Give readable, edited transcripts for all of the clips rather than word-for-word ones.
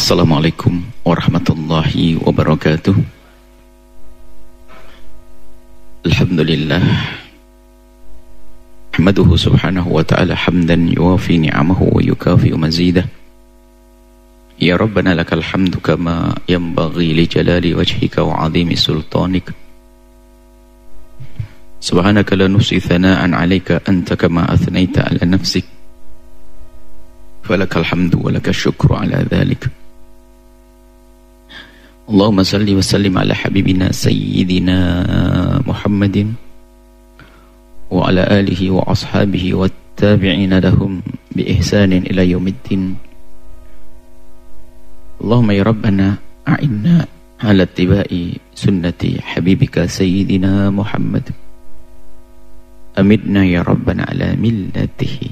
Assalamualaikum warahmatullahi wabarakatuh. Alhamdulillah, ahmaduhu subhanahu wa ta'ala hamdan yuwafi ni'amahu wa yukafi'u mazidah. Ya Rabbana lakal hamdu kama yanbaghi li jalali wajhika wa 'azimi sultanik. Subhanaka la nuhsi thana'an 'alaika anta kama athnaita 'ala nafsik. Falakal hamdu wa lakal syukru 'ala dhalik. Allahumma salli wa sallim ala habibina sayyidina Muhammadin wa ala alihi wa ashabihi wa tabi'ina lahum bi ihsanin ila yaumiddin. Allahumma ya Rabbana a'inna ala ittiba'i sunnati habibika sayyidina Muhammad. Amidna ya Rabbana ala millatihi.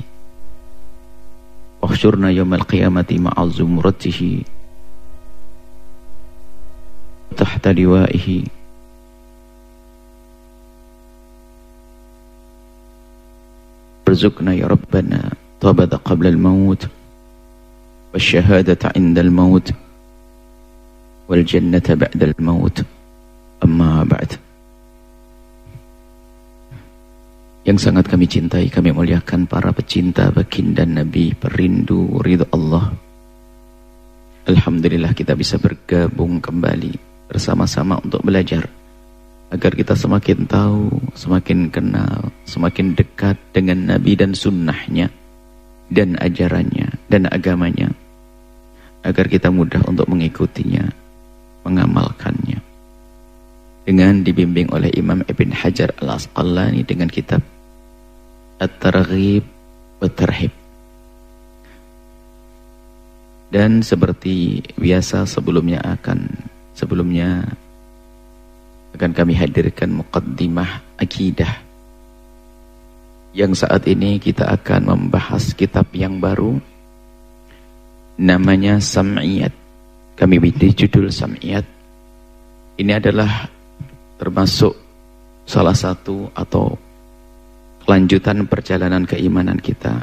Wahsyurna yawmal qiyamati ma'a zumratihi tahta liwaihi. Warzuqna ya Rabbana tawbata qabla al-maut wasyahadata 'inda al-maut wal jannata ba'da al-maut. Amma ba'd. Yang sangat kami cintai, kami muliakan para pecinta baginda Nabi, perindu ridha Allah. Alhamdulillah kita bisa bergabung kembali bersama-sama untuk belajar agar kita semakin tahu, semakin kenal, semakin dekat dengan Nabi dan sunnahnya dan ajarannya dan agamanya, agar kita mudah untuk mengikutinya, mengamalkannya, dengan dibimbing oleh Imam Ibn Hajar Al-Asqalani dengan kitab At-Targhib wa Tarhib. Dan seperti biasa sebelumnya akan kami hadirkan muqaddimah akidah, yang saat ini kita akan membahas kitab yang baru namanya Sam'iyat. Kami beri judul Sam'iyat. Ini adalah termasuk salah satu atau kelanjutan perjalanan keimanan kita.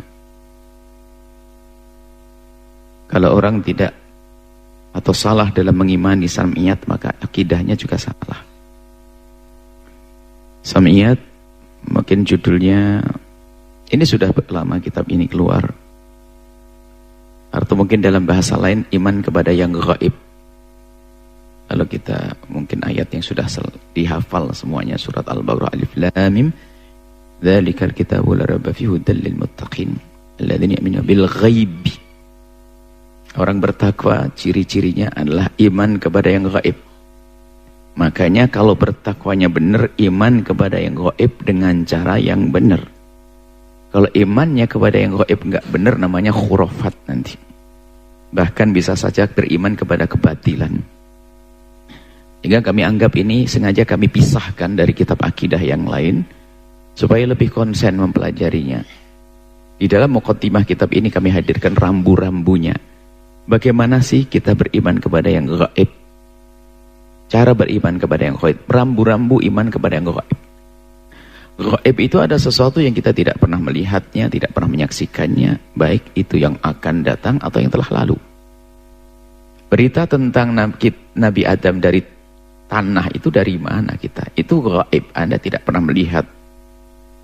Kalau orang tidak atau salah dalam mengimani Sam'iyat, maka akidahnya juga salah. Sam'iyat, mungkin judulnya, ini sudah lama kitab ini keluar, atau mungkin dalam bahasa lain iman kepada yang gaib. Kalau kita mungkin ayat yang sudah dihafal semuanya, surat Al-Baqarah Alif Lam Mim, dzalikal kitabu la raiba fihi hudal lil muttaqin alladzina yu'minuna bil ghaibi. Orang bertakwa ciri-cirinya adalah iman kepada yang gaib. Makanya kalau bertakwanya benar, iman kepada yang gaib dengan cara yang benar. Kalau imannya kepada yang gaib enggak benar, namanya khurafat nanti. Bahkan bisa saja beriman kepada kebatilan. Sehingga kami anggap ini sengaja kami pisahkan dari kitab akidah yang lain, supaya lebih konsen mempelajarinya. Di dalam muqaddimah kitab ini kami hadirkan rambu-rambunya. Bagaimana sih kita beriman kepada yang gaib? Cara beriman kepada yang gaib, rambu-rambu iman kepada yang gaib. Gaib itu ada sesuatu yang kita tidak pernah melihatnya, tidak pernah menyaksikannya, baik itu yang akan datang atau yang telah lalu. Berita tentang Nabi Adam dari tanah itu dari mana kita? Itu gaib. Anda tidak pernah melihat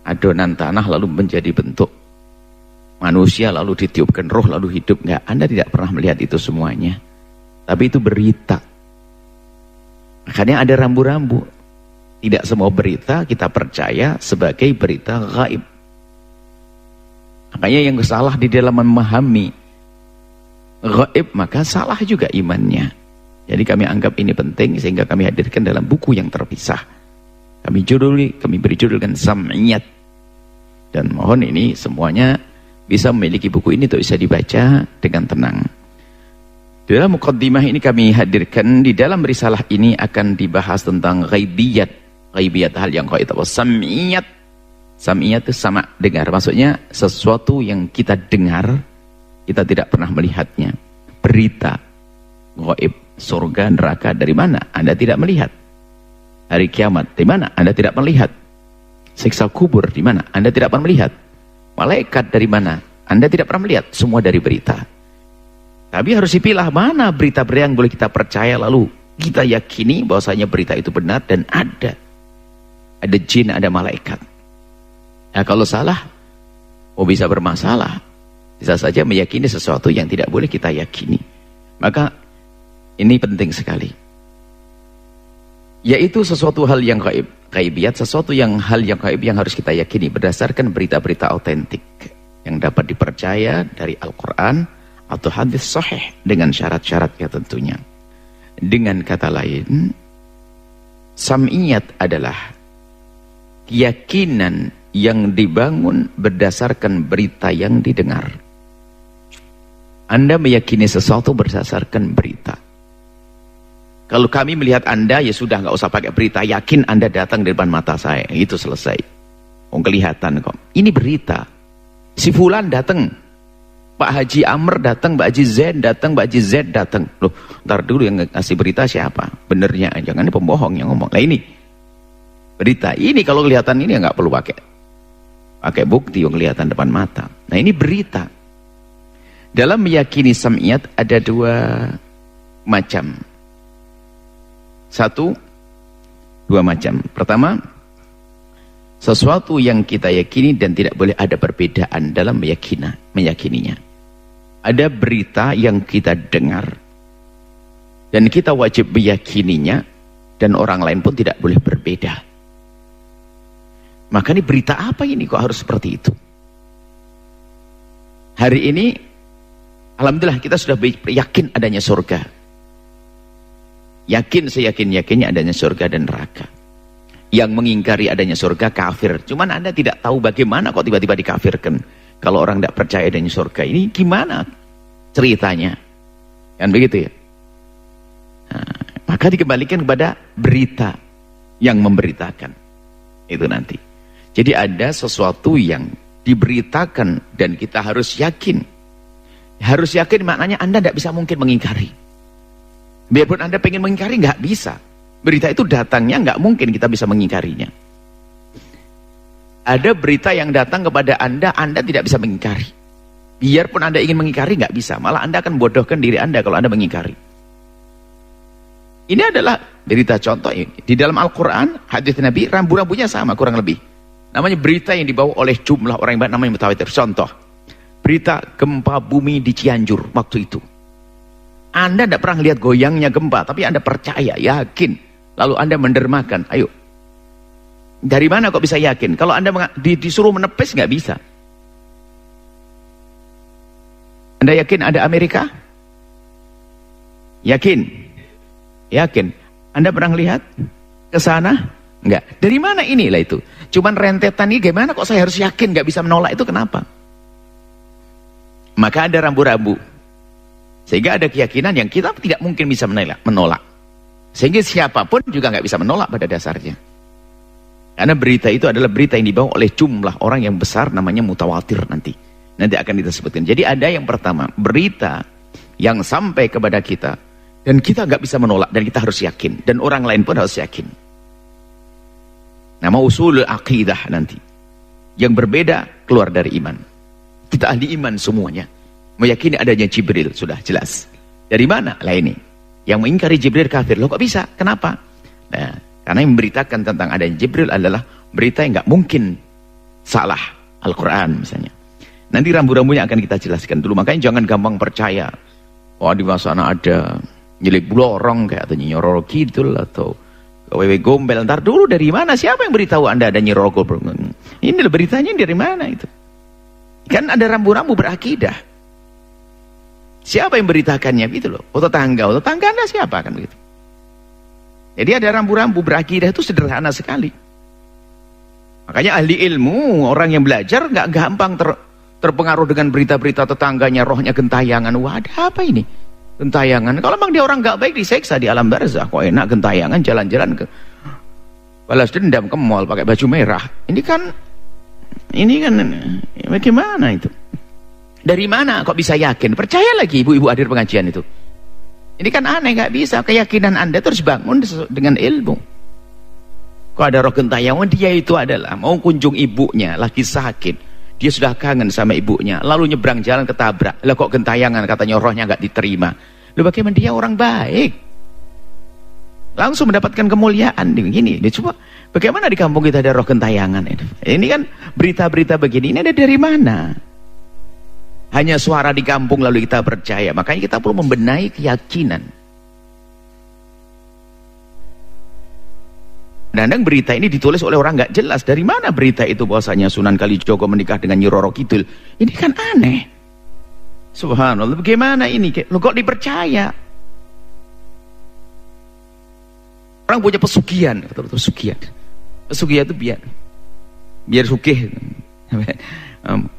adonan tanah lalu menjadi bentuk manusia, lalu ditiupkan roh, lalu hidup. Enggak, Anda tidak pernah melihat itu semuanya. Tapi itu berita. Makanya ada rambu-rambu. Tidak semua berita kita percaya sebagai berita gaib. Makanya yang salah di dalam memahami gaib, maka salah juga imannya. Jadi kami anggap ini penting, sehingga kami hadirkan dalam buku yang terpisah. Kami beri judulkan Sam'iyat. Dan mohon ini semuanya bisa memiliki buku ini untuk bisa dibaca dengan tenang. Di dalam muqaddimah ini kami hadirkan, di dalam risalah ini akan dibahas tentang ghaibiyat. Ghaibiyat, hal yang gaib. Sam'iyat. Sam'iyat itu sama dengar. Maksudnya sesuatu yang kita dengar, kita tidak pernah melihatnya. Berita gaib, surga, neraka, dari mana? Anda tidak melihat. Hari kiamat, di mana? Anda tidak melihat. Siksa kubur, di mana? Anda tidak pernah melihat. Malaikat dari mana? Anda tidak pernah melihat. Semua dari berita. Tapi harus dipilah mana berita-berita yang boleh kita percaya lalu kita yakini bahwasanya berita itu benar dan ada jin, ada malaikat. Nah kalau salah, bisa bermasalah. Bisa saja meyakini sesuatu yang tidak boleh kita yakini. Maka ini penting sekali. Yaitu sesuatu hal yang gaib, gaibiyat, sesuatu hal yang gaib yang harus kita yakini berdasarkan berita-berita autentik yang dapat dipercaya dari Al-Quran atau hadis sahih dengan syarat-syaratnya tentunya. Dengan kata lain, sam'iyat adalah keyakinan yang dibangun berdasarkan berita yang didengar. Anda meyakini sesuatu berdasarkan berita. Kalau kami melihat Anda, ya sudah, nggak usah pakai berita, yakin Anda datang di depan mata saya, itu selesai. Kelihatan kok. Ini berita. Si Fulan datang, Pak Haji Amr datang, Pak Haji Zain datang, Pak Haji Z datang. Loh, ntar dulu yang ngasih berita siapa? Benernya, jangan ini pembohong yang ngomong. Nah ini berita. Ini kalau kelihatan ini nggak perlu pakai bukti yang kelihatan depan mata. Nah ini berita. Dalam meyakini sam'iyat ada dua macam. Dua macam. Pertama, sesuatu yang kita yakini dan tidak boleh ada perbedaan dalam meyakininya. Ada berita yang kita dengar dan kita wajib meyakininya dan orang lain pun tidak boleh berbeda. Maka ini berita apa ini kok harus seperti itu? Hari ini alhamdulillah kita sudah yakin adanya surga. Yakin seyakin-yakinnya adanya surga dan neraka. Yang mengingkari adanya surga kafir. Cuman Anda tidak tahu bagaimana kok tiba-tiba dikafirkan. Kalau orang tidak percaya adanya surga, ini gimana ceritanya? Kan begitu ya? Nah, maka dikembalikan kepada berita yang memberitakan. Itu nanti. Jadi ada sesuatu yang diberitakan dan kita harus yakin. Harus yakin maknanya Anda tidak bisa mungkin mengingkari. Biarpun Anda pengen mengingkari, nggak bisa. Berita itu datangnya nggak mungkin kita bisa mengingkarinya. Ada berita yang datang kepada Anda tidak bisa mengingkari. Biarpun Anda ingin mengingkari, nggak bisa. Malah Anda akan bodohkan diri Anda kalau Anda mengingkari. Ini adalah berita contoh ini. Di dalam Al-Quran, hadis Nabi, rambu-rambunya sama kurang lebih. Namanya berita yang dibawa oleh jumlah orang yang namanya mutawatir. Contoh, berita gempa bumi di Cianjur waktu itu. Anda tidak pernah lihat goyangnya gempa, tapi Anda percaya, yakin. Lalu Anda mendermakan, ayo. Dari mana kok bisa yakin? Kalau Anda disuruh menepis, nggak bisa. Anda yakin ada Amerika? Yakin? Yakin. Anda pernah lihat ke sana? Enggak. Dari mana inilah itu? Cuman rentetan ini gimana kok saya harus yakin nggak bisa menolak itu kenapa? Maka ada rambu-rambu. Sehingga ada keyakinan yang kita tidak mungkin bisa menolak. Sehingga siapapun juga nggak bisa menolak pada dasarnya. Karena berita itu adalah berita yang dibawa oleh jumlah orang yang besar namanya mutawatir nanti. Nanti akan kita sebutkan. Jadi ada yang pertama, berita yang sampai kepada kita dan kita nggak bisa menolak dan kita harus yakin. Dan orang lain pun harus yakin. Nama usul aqidah nanti. Yang berbeda keluar dari iman. Kita ahli iman semuanya. Meyakini adanya Jibril, sudah jelas. Dari mana? Lah ini. Yang mengingkari Jibril kafir. Loh kok bisa? Kenapa? Nah, karena yang memberitakan tentang adanya Jibril adalah berita yang nggak mungkin salah. Al-Quran misalnya. Nanti rambu-rambunya akan kita jelaskan dulu. Makanya jangan gampang percaya. Oh di sana ada nyelip blorong kayak atau nyororo kidul atau wewe gombel. Ntar dulu dari mana? Siapa yang beritahu Anda ada nyiroro gombel? Ini beritanya dari mana itu? Kan ada rambu-rambu berakidah. Siapa yang beritakannya gitu loh? Tetangga Anda siapa kan begitu? Jadi ada rambu-rambu berakidah itu sederhana sekali. Makanya ahli ilmu, orang yang belajar nggak gampang terpengaruh dengan berita-berita tetangganya, rohnya gentayangan. Wah ada apa ini? Gentayangan. Kalau memang dia orang nggak baik diseksa di alam barzah. Kok enak gentayangan jalan-jalan ke balas dendam ke mall pakai baju merah. Ini kan bagaimana itu? Dari mana kok bisa yakin? Percaya lagi ibu-ibu hadir pengajian itu. Ini kan aneh, nggak bisa. Keyakinan Anda terus bangun dengan ilmu. Kok ada roh gentayangan, dia itu adalah mau kunjung ibunya lagi sakit. dia sudah kangen sama ibunya, lalu nyebrang jalan ketabrak. Lah kok gentayangan, katanya rohnya nggak diterima. Lalu bagaimana dia orang baik? Langsung mendapatkan kemuliaan. Begini, dia coba bagaimana di kampung kita ada roh gentayangan ini? Ini kan berita-berita begini, ini ada dari mana? Hanya suara di kampung lalu kita percaya. Makanya kita perlu membenahi keyakinan. Kadang berita ini ditulis oleh orang nggak jelas. Dari mana berita itu bahwasanya Sunan Kalijogo menikah dengan Nyi Roro Kidul? Ini kan aneh. Subhanallah, bagaimana ini? Lo kok dipercaya? Orang punya pesugihan, pesugihan. Pesugihan itu biar sugih.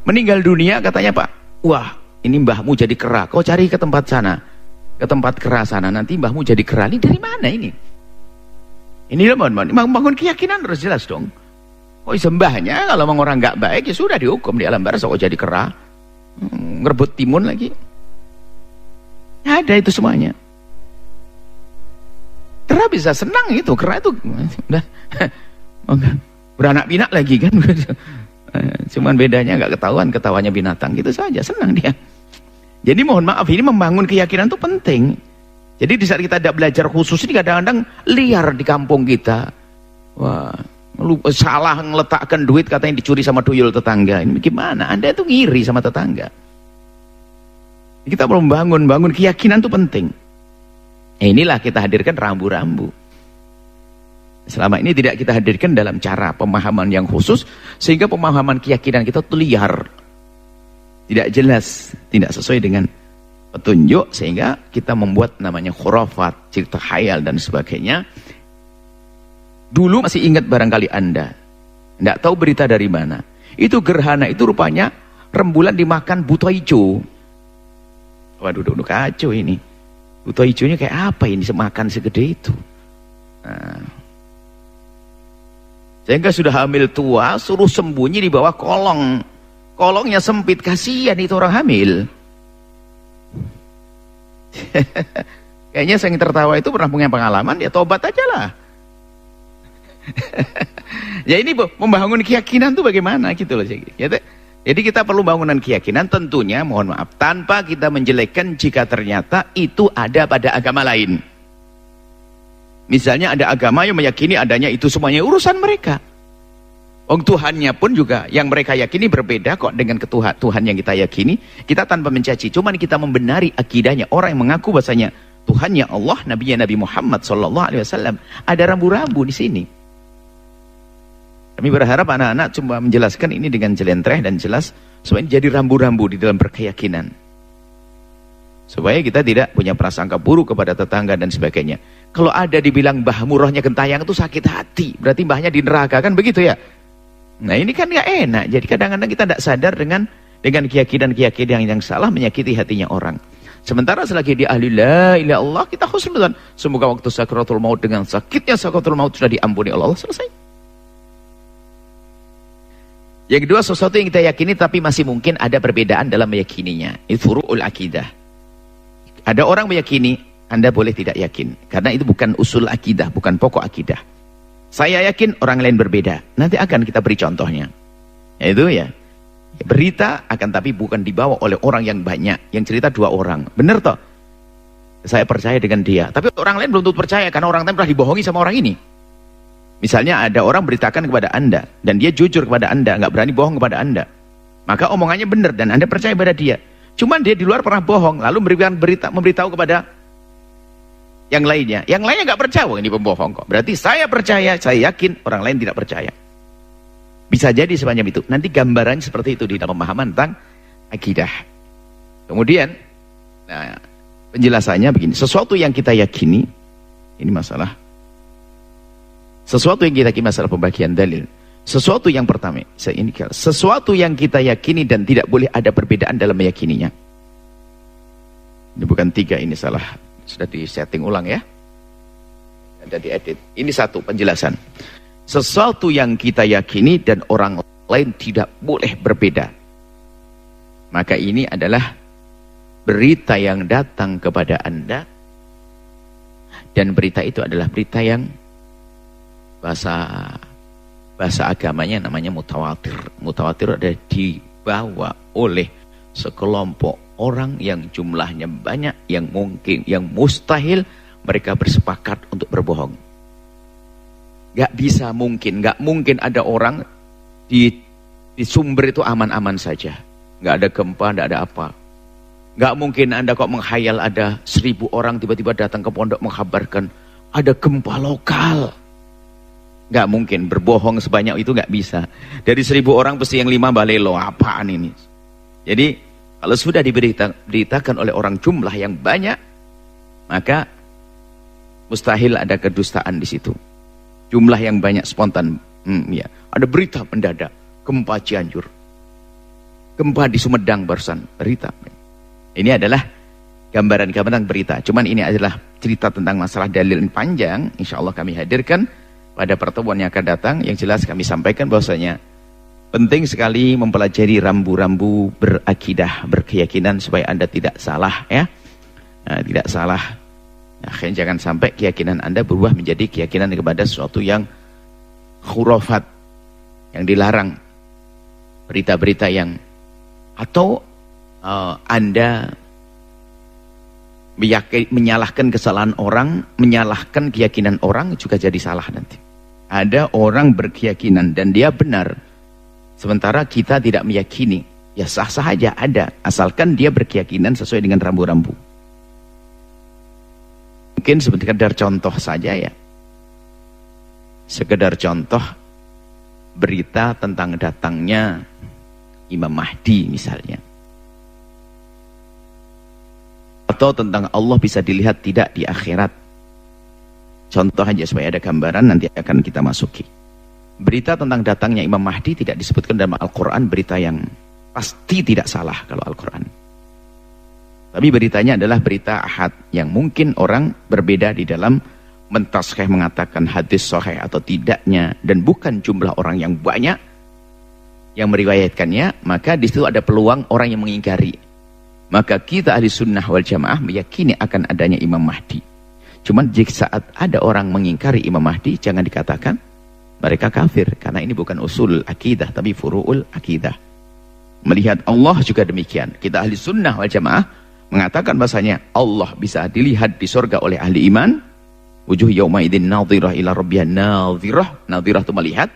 Meninggal dunia katanya Pak, wah ini mbahmu jadi kera. Kau cari ke tempat sana, ke tempat kera sana. Nanti mbahmu jadi kera. Ini dari mana ini? Ini bangun keyakinan harus jelas dong. Oh sembahnya kalau memang orang nggak baik ya sudah dihukum di alam barzakh. Oh jadi kera, ngerebut timun lagi. Ada itu semuanya. Kera bisa senang itu, kera itu udah beranak pinak lagi kan. Cuman bedanya nggak ketahuan, ketawanya binatang gitu saja, senang dia. Jadi mohon maaf, ini membangun keyakinan itu penting. Jadi di saat kita tidak belajar khusus ini kadang-kadang liar di kampung kita. Wah, salah ngeletakkan duit katanya dicuri sama tuyul tetangga. Ini gimana? Anda itu ngiri sama tetangga. Kita perlu bangun keyakinan itu penting. Inilah kita hadirkan rambu-rambu. Selama ini tidak kita hadirkan dalam cara pemahaman yang khusus sehingga pemahaman keyakinan kita itu liar. Tidak jelas, tidak sesuai dengan petunjuk sehingga kita membuat namanya khurafat, cerita khayal dan sebagainya. Dulu masih ingat barangkali Anda, tidak tahu berita dari mana. Itu gerhana itu rupanya rembulan dimakan buto hijau. Waduh, kacau ini. Buto hijaunya kayak apa ini semakan segede itu. Nah, sehingga sudah hamil tua suruh sembunyi di bawah kolong. Kolongnya sempit, kasihan itu orang hamil. Kayaknya saya yang tertawa itu pernah punya pengalaman, ya tobat aja lah. Ya ini membangun keyakinan tuh bagaimana gitu loh. Jadi kita perlu bangunan keyakinan tentunya, mohon maaf, tanpa kita menjelekkan jika ternyata itu ada pada agama lain. Misalnya ada agama yang meyakini adanya itu semuanya urusan mereka. Tuhannya pun juga yang mereka yakini berbeda kok dengan Tuhan yang kita yakini. Kita tanpa mencaci, cuman kita membenari akidahnya. Orang yang mengaku bahasanya Tuhannya Allah, Nabi Muhammad SAW, ada rambu-rambu di sini. Kami berharap anak-anak cuma menjelaskan ini dengan jelentreh dan jelas supaya jadi rambu-rambu di dalam berkeyakinan. Supaya kita tidak punya prasangka buruk kepada tetangga dan sebagainya. Kalau ada dibilang mbahmu rohnya gentayang itu sakit hati, berarti mbahnya di neraka kan begitu ya? Nah ini kan gak enak. Jadi kadang-kadang kita tidak sadar dengan keyakinan yang salah menyakiti hatinya orang. Sementara selagi dia ahli la ilaha illallah, kita husnudzan. Semoga waktu sakratul maut dengan sakitnya sakratul maut sudah diampuni Allah, selesai. Yang kedua, sesuatu yang kita yakini tapi masih mungkin ada perbedaan dalam meyakininya. Itu furu'ul akidah. Ada orang meyakini, Anda boleh tidak yakin. Karena itu bukan usul akidah, bukan pokok akidah. Saya yakin orang lain berbeda. Nanti akan kita beri contohnya. Yaitu ya, berita akan tapi bukan dibawa oleh orang yang banyak. Yang cerita 2 orang. Benar toh? Saya percaya dengan dia. Tapi orang lain belum tentu percaya karena orang lain pernah dibohongi sama orang ini. Misalnya ada orang beritakan kepada Anda dan dia jujur kepada Anda, nggak berani bohong kepada Anda. Maka omongannya benar dan Anda percaya pada dia. Cuman dia di luar pernah bohong, lalu memberitahu kepada yang lainnya nggak percaya, ini pembohong kok. Berarti saya percaya, saya yakin, orang lain tidak percaya. Bisa jadi semacam itu. Nanti gambarannya seperti itu di dalam pemahaman tentang akidah. Kemudian, nah, penjelasannya begini. Sesuatu yang kita yakini, ini masalah. Sesuatu yang kita yakini masalah pembagian dalil. Sesuatu yang pertama, sesuatu yang kita yakini dan tidak boleh ada perbedaan dalam meyakininya. Ini bukan 3, ini salah. Sudah di-setting ulang ya. Ada diedit. Ini 1 penjelasan. Sesuatu yang kita yakini dan orang lain tidak boleh berbeda. Maka ini adalah berita yang datang kepada Anda. Dan berita itu adalah berita yang bahasa agamanya namanya mutawatir. Mutawatir ada dibawa oleh sekelompok orang yang jumlahnya banyak, yang mungkin, yang mustahil mereka bersepakat untuk berbohong. Gak bisa mungkin, gak mungkin ada orang di sumber itu aman-aman saja. Gak ada gempa, gak ada apa. Gak mungkin Anda kok menghayal ada 1000 orang tiba-tiba datang ke pondok mengkabarkan ada gempa lokal. Gak mungkin, berbohong sebanyak itu gak bisa. Dari 1000 orang pasti yang 5 balelo, apaan ini? Jadi kalau sudah diberitakan oleh orang jumlah yang banyak, maka mustahil ada kedustaan di situ. Jumlah yang banyak spontan, ya. Ada berita mendadak, gempa Cianjur, gempa di Sumedang barusan, berita. Ini adalah gambaran-gambaran berita. Cuman ini adalah cerita tentang masalah dalil panjang. Insya Allah kami hadirkan pada pertemuan yang akan datang. Yang jelas kami sampaikan bahwasanya penting sekali mempelajari rambu-rambu berakidah, berkeyakinan supaya Anda tidak salah, ya. Nah, tidak salah. Akhirnya jangan sampai keyakinan Anda berubah menjadi keyakinan kepada sesuatu yang khurafat, yang dilarang. Berita-berita yang, atau Anda menyalahkan kesalahan orang, menyalahkan keyakinan orang juga jadi salah nanti. Ada orang berkeyakinan dan dia benar, sementara kita tidak meyakini, ya sah-sah aja ada, asalkan dia berkeyakinan sesuai dengan rambu-rambu. Mungkin sekedar contoh saja ya, sekedar contoh berita tentang datangnya Imam Mahdi misalnya, atau tentang Allah bisa dilihat tidak di akhirat. Contoh aja supaya ada gambaran, nanti akan kita masuki. Berita tentang datangnya Imam Mahdi tidak disebutkan dalam Al-Quran, berita yang pasti tidak salah kalau Al-Quran. Tapi beritanya adalah berita ahad, yang mungkin orang berbeda di dalam mentaskhih mengatakan hadis sahih atau tidaknya, dan bukan jumlah orang yang banyak yang meriwayatkannya, maka di situ ada peluang orang yang mengingkari. Maka kita ahli sunnah wal jamaah meyakini akan adanya Imam Mahdi. Cuman jika saat ada orang mengingkari Imam Mahdi, jangan dikatakan mereka kafir, karena ini bukan usul akidah, tapi furu'ul akidah. Melihat Allah juga demikian. Kita ahli sunnah wal jamaah mengatakan bahasanya Allah bisa dilihat di surga oleh ahli iman. Wujuh yaumaidin nadhirah ila rabbiha nadhirah. Nadhirah itu melihat.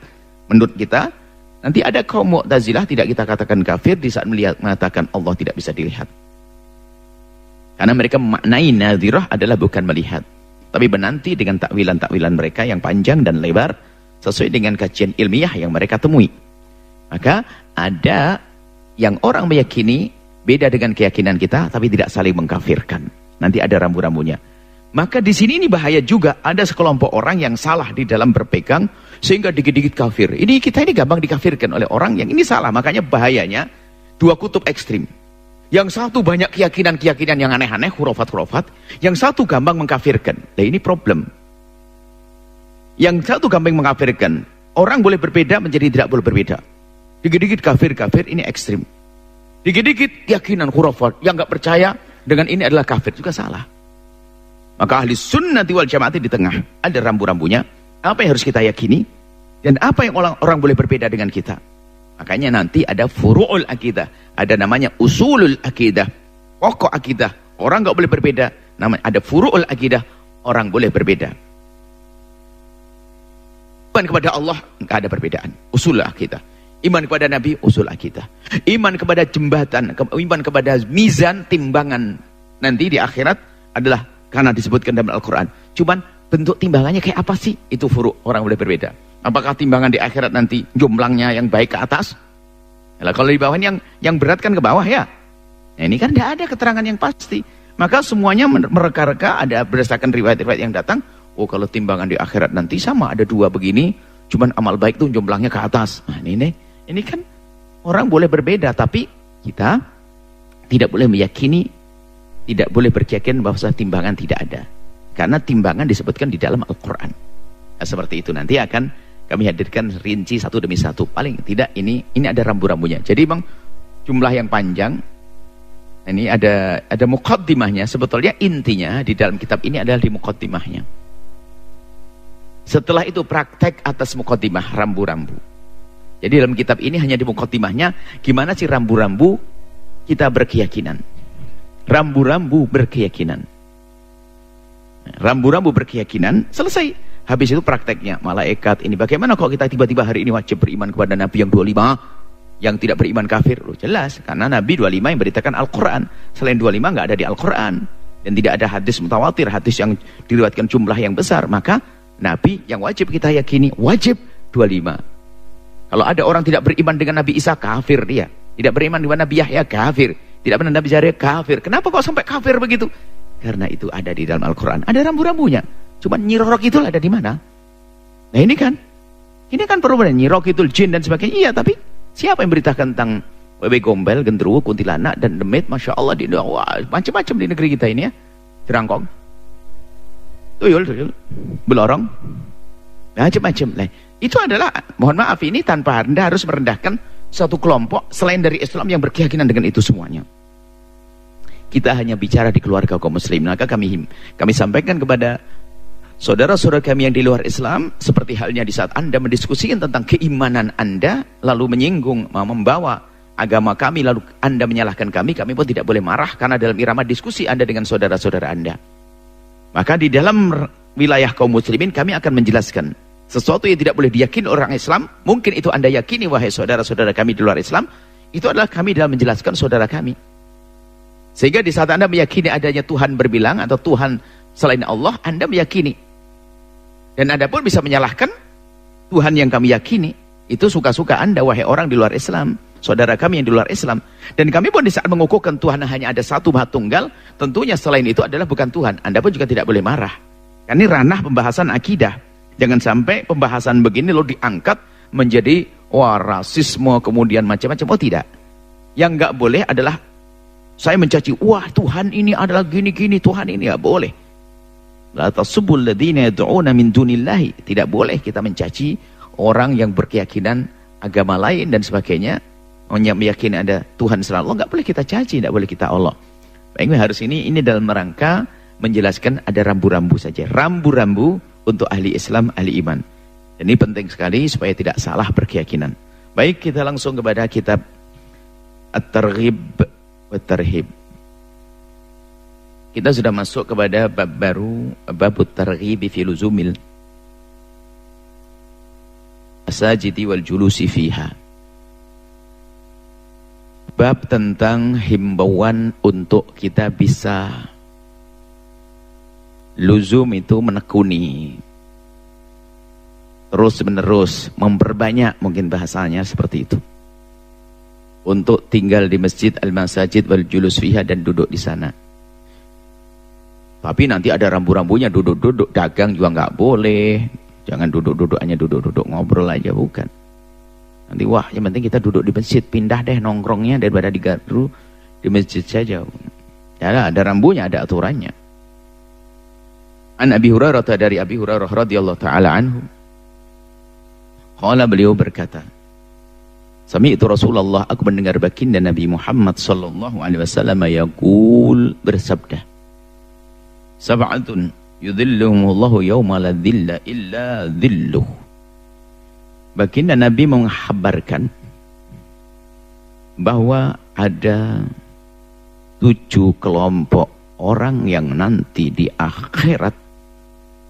Menurut kita, nanti ada kaum Mu'tazilah tidak kita katakan kafir di saat mengatakan Allah tidak bisa dilihat. Karena mereka memaknai nadhirah adalah bukan melihat, tapi menanti dengan takwilan-takwilan mereka yang panjang dan lebar sesuai dengan kajian ilmiah yang mereka temui. Maka ada yang orang meyakini beda dengan keyakinan kita, tapi tidak saling mengkafirkan. Nanti ada rambu-rambunya. Maka di sini ini bahaya juga, ada sekelompok orang yang salah di dalam berpegang sehingga dikit-dikit kafir. Ini kita ini gampang dikafirkan oleh orang yang ini salah. Makanya bahayanya dua kutub ekstrim. Yang satu banyak keyakinan-keyakinan yang aneh-aneh, khurafat-khurafat. Yang satu gampang mengkafirkan. Nah ini problem. Yang satu gampang mengkafirkan. Orang boleh berbeda menjadi tidak boleh berbeda. Dikit-dikit kafir-kafir, ini ekstrim. Dikit-dikit keyakinan khurafat yang nggak percaya dengan ini adalah kafir, juga salah. Maka ahli sunnati wal jamaah di tengah, ada rambu-rambunya. Apa yang harus kita yakini dan apa yang orang boleh berbeda dengan kita. Makanya nanti ada furu'ul akidah, ada namanya usulul akidah, pokok akidah. Orang nggak boleh berbeda. Namanya ada furu'ul akidah, orang boleh berbeda. Iman kepada Allah nggak ada perbedaan, usul akidah. Iman kepada Nabi, usul akidah. Iman kepada jembatan, iman kepada mizan, timbangan nanti di akhirat adalah karena disebutkan dalam Al-Quran. Cuman bentuk timbangannya kayak apa sih? Itu furu', orang boleh berbeda. Apakah timbangan di akhirat nanti jumlahnya yang baik ke atas? Nah, kalau di bawah ini yang berat kan ke bawah ya. Nah, ini kan tidak ada keterangan yang pasti. Maka semuanya mereka-reka, ada berdasarkan riwayat-riwayat yang datang. Oh, kalau timbangan di akhirat nanti sama, ada dua begini. Cuman amal baik itu jumlahnya ke atas. Nah, ini kan orang boleh berbeda, tapi kita tidak boleh meyakini, tidak boleh berkeyakinan bahwa timbangan tidak ada. Karena timbangan disebutkan di dalam Al-Quran. Nah, seperti itu nanti akan kami hadirkan rinci satu demi satu. Paling tidak ini ada rambu-rambunya. Jadi bang, jumlah yang panjang. Ini ada muqaddimahnya. Sebetulnya intinya di dalam kitab ini adalah di muqaddimahnya. Setelah itu praktek atas muqaddimah, rambu-rambu. Jadi dalam kitab ini hanya di mukadimahnya, gimana sih rambu-rambu kita berkeyakinan. Rambu-rambu berkeyakinan. Rambu-rambu berkeyakinan, selesai. Habis itu prakteknya, malaikat ini. Bagaimana kalau kita tiba-tiba hari ini wajib beriman kepada Nabi yang 25, yang tidak beriman kafir? Loh, jelas, karena Nabi 25 yang beritakan Al-Quran. Selain 25 nggak ada di Al-Quran. Dan tidak ada hadis mutawatir, hadis yang diriwayatkan jumlah yang besar. Maka Nabi yang wajib kita yakini, wajib 25. Kalau ada orang tidak beriman dengan Nabi Isa, kafir dia. Tidak beriman dengan Nabi Yahya, kafir. Tidak beriman dengan Nabi Zakaria, kafir. Kenapa kok sampai kafir begitu? Karena itu ada di dalam Al-Quran. Ada rambu-rambunya. Cuma Nyirok itu ada di mana? Nah ini kan perubahan. Nyirok itu jin dan sebagainya. Iya, tapi siapa yang beritakan tentang wewe gombel, gendruwo, kuntilanak, dan demit? Masya Allah, macam-macam di negeri kita ini ya. Jerangkong, tuyul, belorong, macam-macam. Nah, itu adalah, mohon maaf, ini tanpa Anda harus merendahkan satu kelompok selain dari Islam yang berkeyakinan dengan itu semuanya. Kita hanya bicara di keluarga kaum muslim. Maka kami sampaikan kepada saudara-saudara kami yang di luar Islam, seperti halnya di saat Anda mendiskusikan tentang keimanan Anda, lalu menyinggung, membawa agama kami, lalu Anda menyalahkan kami pun tidak boleh marah, karena dalam irama diskusi Anda dengan saudara-saudara Anda. Maka di dalam wilayah kaum muslimin kami akan menjelaskan sesuatu yang tidak boleh diyakini orang Islam, mungkin itu Anda yakini wahai saudara-saudara kami di luar Islam, itu adalah kami dalam menjelaskan saudara kami. Sehingga di saat Anda meyakini adanya Tuhan berbilang atau Tuhan selain Allah, Anda meyakini. Dan Anda pun bisa menyalahkan Tuhan yang kami yakini. Itu suka-suka Anda wahai orang di luar Islam, saudara kami yang di luar Islam. Dan kami pun di saat mengukuhkan Tuhan hanya ada satu Maha Tunggal, tentunya selain itu adalah bukan Tuhan. Anda pun juga tidak boleh marah. Karena ini ranah pembahasan akidah. Jangan sampai pembahasan begini lo diangkat menjadi rasisme kemudian macam-macam. Oh tidak. Yang nggak boleh adalah saya mencaci, wah Tuhan ini adalah gini-gini, Tuhan ini nggak boleh. La tasubul ladzina yad'una min dunillahi. Tidak boleh kita mencaci orang yang berkeyakinan agama lain dan sebagainya. Yang meyakini ada Tuhan selain Allah, nggak boleh kita caci, nggak boleh kita Allah. Baik, harus ini dalam rangka menjelaskan ada rambu-rambu saja. Rambu-rambu untuk ahli Islam, ahli iman. Dan ini penting sekali supaya tidak salah berkeyakinan. Baik, kita langsung kepada kitab At-Targhib wa Tarhib. Kita sudah masuk kepada bab baru, bab At-Targhib fi luzumil masajidi wal julusi fiha. Bab tentang himbauan untuk kita bisa luzum, itu menekuni, terus menerus, memperbanyak, mungkin bahasanya seperti itu, untuk tinggal di masjid, al-masajid wal julus fiha, dan duduk di sana. Tapi nanti ada rambu-rambunya, duduk-duduk dagang juga nggak boleh. Jangan duduk-duduk hanya duduk-duduk ngobrol aja, bukan. Nanti wah, yang penting kita duduk di masjid, pindah deh nongkrongnya daripada di gardu, di masjid saja. Ya, ada rambunya, ada aturannya. An Abi Hurairah, dari Abi Hurairah radhiyallahu taala anhu, qala, beliau berkata, sami'tu Rasulullah, aku mendengar baginda Nabi Muhammad sallallahu alaihi wasallam yaqul, bersabda, sab'atun yudhilluhumullahu yawma la dhilla illa dhilluh. Baginda Nabi menghabarkan bahwa ada 7 kelompok orang yang nanti di akhirat,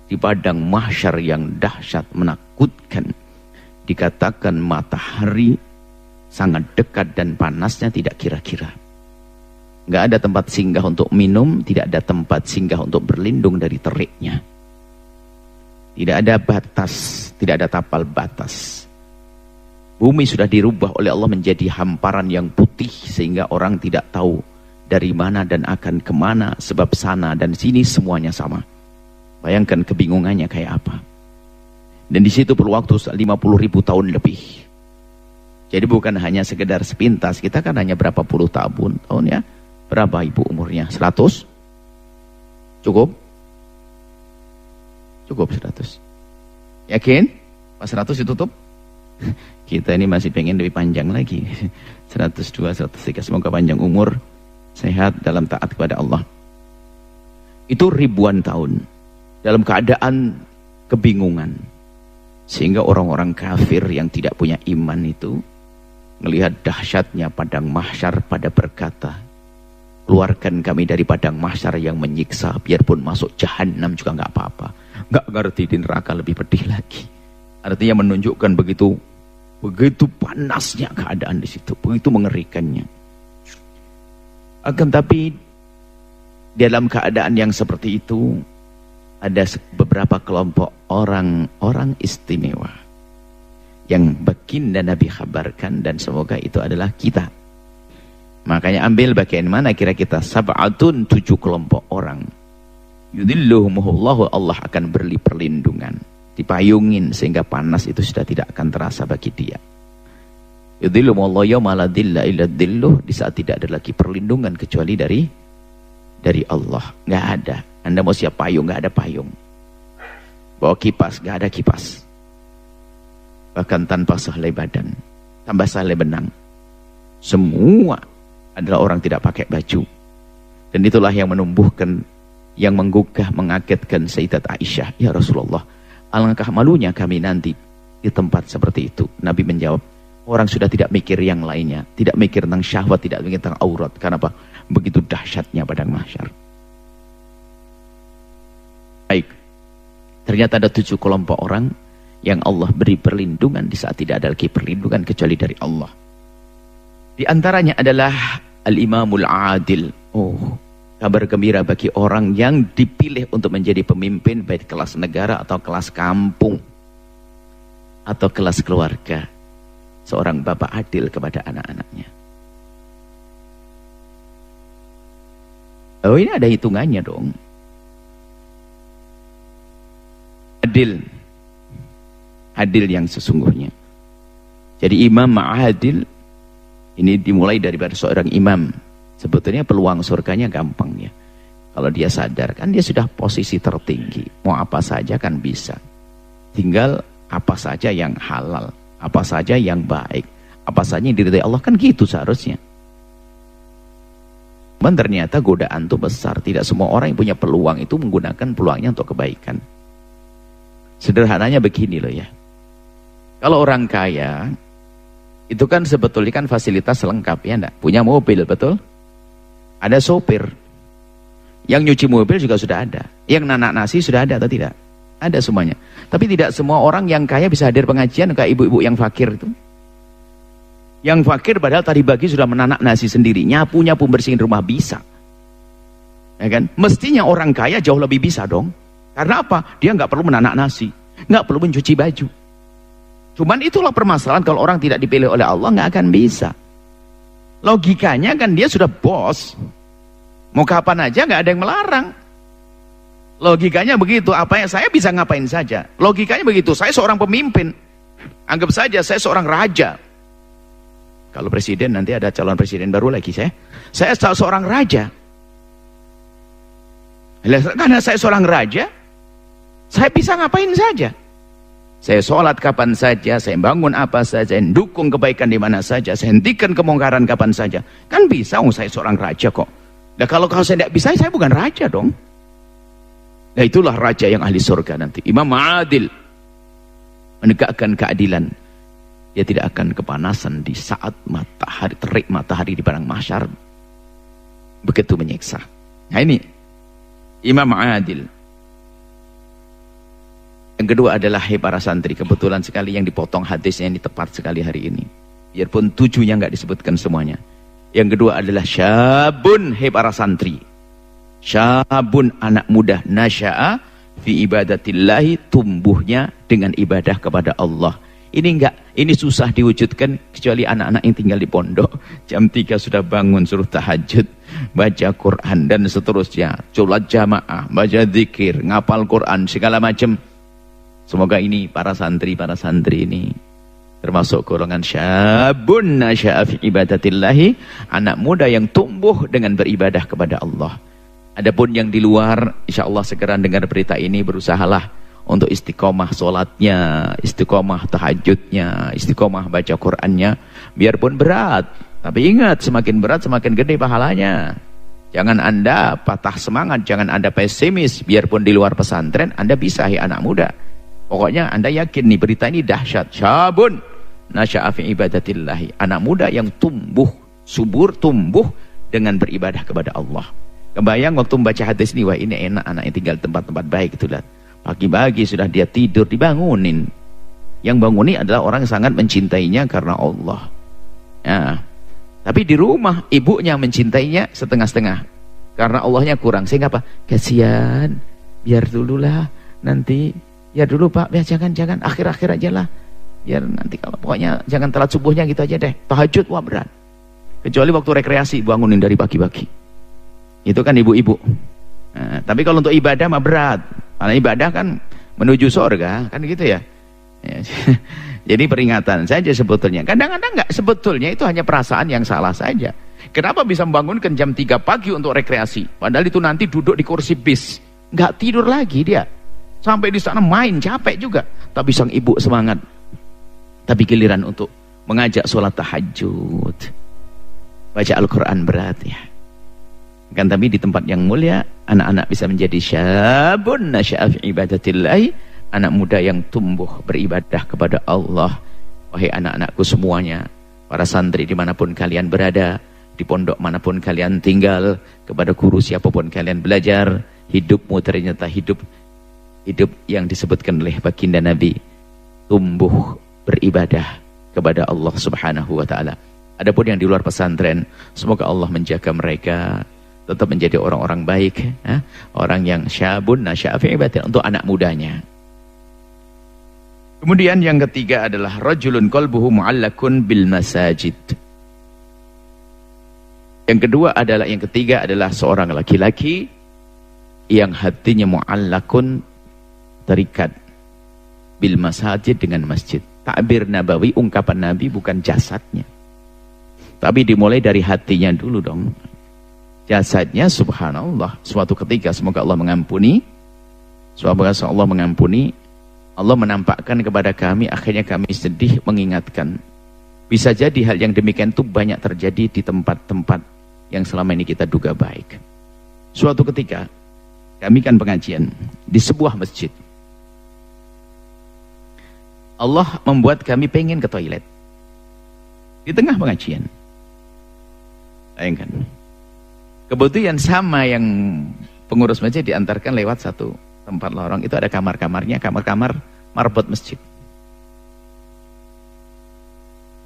di padang mahsyar yang dahsyat menakutkan, dikatakan matahari sangat dekat dan panasnya tidak kira-kira. Nggak ada tempat singgah untuk minum, tidak ada tempat singgah untuk berlindung dari teriknya. Tidak ada batas, tidak ada tapal batas. Bumi sudah dirubah oleh Allah menjadi hamparan yang putih, sehingga orang tidak tahu dari mana dan akan kemana, sebab sana dan sini semuanya sama. Bayangkan kebingungannya kayak apa. Dan di situ perlu waktu 50.000 tahun lebih. Jadi bukan hanya sekedar sepintas. Kita kan hanya berapa puluh tahun ya. Berapa ibu umurnya? 100? Cukup? Cukup 100. Yakin? Pas 100 ditutup? Kita ini masih pengen lebih panjang lagi. 102, 103. Semoga panjang umur, sehat dalam taat kepada Allah. Itu ribuan tahun dalam keadaan kebingungan. Sehingga orang-orang kafir yang tidak punya iman itu melihat dahsyatnya padang mahsyar pada berkata, keluarkan kami dari padang mahsyar yang menyiksa, biarpun masuk jahanam juga nggak apa-apa. Nggak ngerti di neraka lebih pedih lagi. Artinya menunjukkan begitu panasnya keadaan di situ, begitu mengerikannya. Akan tapi dalam keadaan yang seperti itu ada beberapa kelompok orang istimewa yang baginda Nabi kabarkan, dan semoga itu adalah kita. Makanya ambil bagian mana kira kita, sab'atun, 7 kelompok orang. Yudhilluhumullahu, Allah akan beri perlindungan, dipayungin sehingga panas itu sudah tidak akan terasa bagi dia. Yudhilluhumullahu yawma la dhilla illa dhilluh, di saat tidak ada lagi perlindungan kecuali dari Allah. Nggak ada. Anda mau siap payung, nggak ada payung. Bawa kipas, nggak ada kipas. Bahkan tanpa sehelai badan, tambah sehelai benang. Semua adalah orang tidak pakai baju. Dan itulah yang menumbuhkan, yang menggugah, mengagetkan Sayyidat Aisyah. Ya Rasulullah, alangkah malunya kami nanti di tempat seperti itu. Nabi menjawab, orang sudah tidak mikir yang lainnya, tidak mikir tentang syahwat, tidak mikir tentang aurat. Kenapa? Begitu dahsyatnya padang mahsyar. Baik, ternyata ada 7 kelompok orang yang Allah beri perlindungan di saat tidak ada lagi perlindungan kecuali dari Allah. Di antaranya adalah Al-Imamul Adil. Oh, kabar gembira bagi orang yang dipilih untuk menjadi pemimpin, baik kelas negara atau kelas kampung atau kelas keluarga. Seorang bapak adil kepada anak-anaknya. Oh, ini ada hitungannya dong. Adil yang sesungguhnya. Jadi imam adil ini dimulai daripada seorang imam. Sebetulnya peluang surganya gampang ya. Kalau dia sadar, kan dia sudah posisi tertinggi. Mau apa saja kan bisa. Tinggal apa saja yang halal, apa saja yang baik, apa saja yang diridhai Allah, kan gitu seharusnya. Dan ternyata godaan itu besar. Tidak semua orang yang punya peluang itu menggunakan peluangnya untuk kebaikan. Sederhananya begini loh ya. Kalau orang kaya itu kan sebetulnya kan fasilitas lengkap ya, enggak? Punya mobil, betul? Ada sopir. Yang nyuci mobil juga sudah ada. Yang nanak nasi sudah ada atau tidak? Ada semuanya. Tapi tidak semua orang yang kaya bisa hadir pengajian kayak ibu-ibu yang fakir itu. Yang fakir padahal tadi pagi sudah menanak nasi sendiri, nyapu bersihin rumah bisa. Ya kan? Mestinya orang kaya jauh lebih bisa dong. Karena apa? Dia nggak perlu menanak nasi, nggak perlu mencuci baju. Cuman itulah permasalahan, kalau orang tidak dipilih oleh Allah nggak akan bisa. Logikanya kan dia sudah bos, mau kapan aja nggak ada yang melarang. Logikanya begitu, apa yang saya bisa ngapain saja. Logikanya begitu, saya seorang pemimpin, anggap saja saya seorang raja. Kalau presiden nanti ada calon presiden baru lagi, saya seorang raja. Karena saya seorang raja, saya bisa ngapain saja. Saya sholat kapan saja, saya bangun apa saja, saya dukung kebaikan di mana saja, saya hentikan kemungkaran kapan saja. Kan bisa, saya seorang raja kok. Nah kalau saya tidak bisa, saya bukan raja dong. Nah itulah raja yang ahli surga nanti. Imam adil, menegakkan keadilan. Dia tidak akan kepanasan di saat matahari, terik matahari di padang mahsyar begitu menyiksa. Nah ini Imam adil. Yang kedua adalah hai para santri. Kebetulan sekali yang dipotong hadisnya ini tepat sekali hari ini. Biarpun 7-nya nggak disebutkan semuanya. Yang kedua adalah syabun, hai para santri. Syabun, anak muda, nasya'a fi ibadatillahi, tumbuhnya dengan ibadah kepada Allah. Ini susah diwujudkan kecuali anak-anak yang tinggal di pondok. Jam 3 sudah bangun, suruh tahajud, baca Quran dan seterusnya. Sholat jamaah, baca zikir, ngapal Quran, segala macam. Semoga ini para santri ini termasuk golongan syabun nasya'a fi ibadatillahi, anak muda yang tumbuh dengan beribadah kepada Allah. Adapun yang di luar, insyaallah segera dengar berita ini, berusahalah untuk istiqomah sholatnya, istiqomah tahajudnya, istiqomah baca Qurannya, biarpun berat. Tapi ingat, semakin berat semakin gede pahalanya. Jangan Anda patah semangat, jangan Anda pesimis. Biarpun di luar pesantren, Anda bisa, hai anak muda. Pokoknya Anda yakin nih berita ini dahsyat. Syabun nasya'a fi ibadatillahi. Anak muda yang tumbuh, subur, tumbuh dengan beribadah kepada Allah. Kebayang waktu membaca hadis ini, wah ini enak anak yang tinggal tempat-tempat baik itu lah. Pagi-pagi sudah dia tidur dibangunin. Yang bangunin adalah orang yang sangat mencintainya karena Allah. Ya. Tapi di rumah ibunya mencintainya setengah-setengah. Karena Allahnya kurang. Sehingga apa? Kasihan. Biar dululah nanti. Ya dulu Pak, biar jangan akhir-akhir aja lah. Biar nanti kalau pokoknya jangan telat subuhnya gitu aja deh. Tahajud wah berat. Kecuali waktu rekreasi bangunin dari pagi-pagi. Itu kan ibu-ibu. Nah, tapi kalau untuk ibadah mah berat. Karena ibadah kan menuju surga, kan gitu ya. Jadi peringatan saja sebetulnya. Kadang-kadang enggak, sebetulnya itu hanya perasaan yang salah saja. Kenapa bisa membangunkan jam 3 pagi untuk rekreasi? Padahal itu nanti duduk di kursi bis. Enggak tidur lagi dia. Sampai di sana main, capek juga. Tapi sang ibu semangat. Tapi giliran untuk mengajak sholat tahajud. Baca Al-Quran berat ya. Kan tapi di tempat yang mulia, anak-anak bisa menjadi syabun nasya'a fi ibadatillahi, anak muda yang tumbuh beribadah kepada Allah. Wahai anak-anakku semuanya, para santri dimanapun kalian berada, di pondok manapun kalian tinggal, kepada guru siapapun kalian belajar, hidupmu ternyata hidup yang disebutkan oleh baginda Nabi, tumbuh beribadah kepada Allah Subhanahu wa ta'ala. Adapun yang di luar pesantren, semoga Allah menjaga mereka tetap menjadi orang-orang baik, orang yang syabun nasya'a fi ibadatillah, untuk anak mudanya. Kemudian yang ketiga adalah rajulun qalbuhu mu'allakun bil masajid. Yang ketiga adalah seorang laki-laki yang hatinya mu'allakun, terikat bil masajid, dengan masjid. Takbir Nabawi, ungkapan Nabi bukan jasadnya. Tapi dimulai dari hatinya dulu dong. Jasadnya subhanallah. Suatu ketika semoga Allah mengampuni. Semoga Allah mengampuni. Allah menampakkan kepada kami, akhirnya kami sedih mengingatkan. Bisa jadi hal yang demikian itu banyak terjadi di tempat-tempat yang selama ini kita duga baik. Suatu ketika kami kan pengajian di sebuah masjid. Allah membuat kami pengen ke toilet. Di tengah pengajian. Bayangkan. Kebetulan sama yang pengurus masjid diantarkan lewat satu tempat lorong, itu ada kamar-kamarnya, kamar-kamar marbot masjid.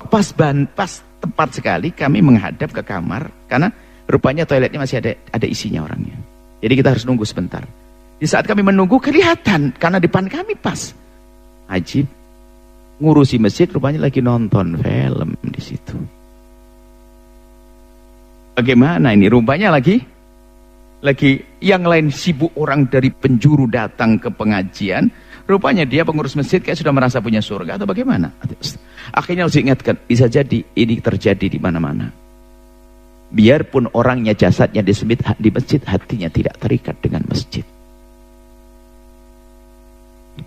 Pas tepat sekali kami menghadap ke kamar, karena rupanya toiletnya masih ada isinya orangnya. Jadi kita harus nunggu sebentar. Di saat kami menunggu kelihatan, karena depan kami pas Ajib ngurusi masjid, rupanya lagi nonton film di situ. Bagaimana ini? Rupanya lagi yang lain sibuk, orang dari penjuru datang ke pengajian. Rupanya dia pengurus masjid kayak sudah merasa punya surga atau bagaimana? Akhirnya harus diingatkan, bisa jadi ini terjadi di mana-mana. Biarpun orangnya jasadnya di masjid, hatinya tidak terikat dengan masjid.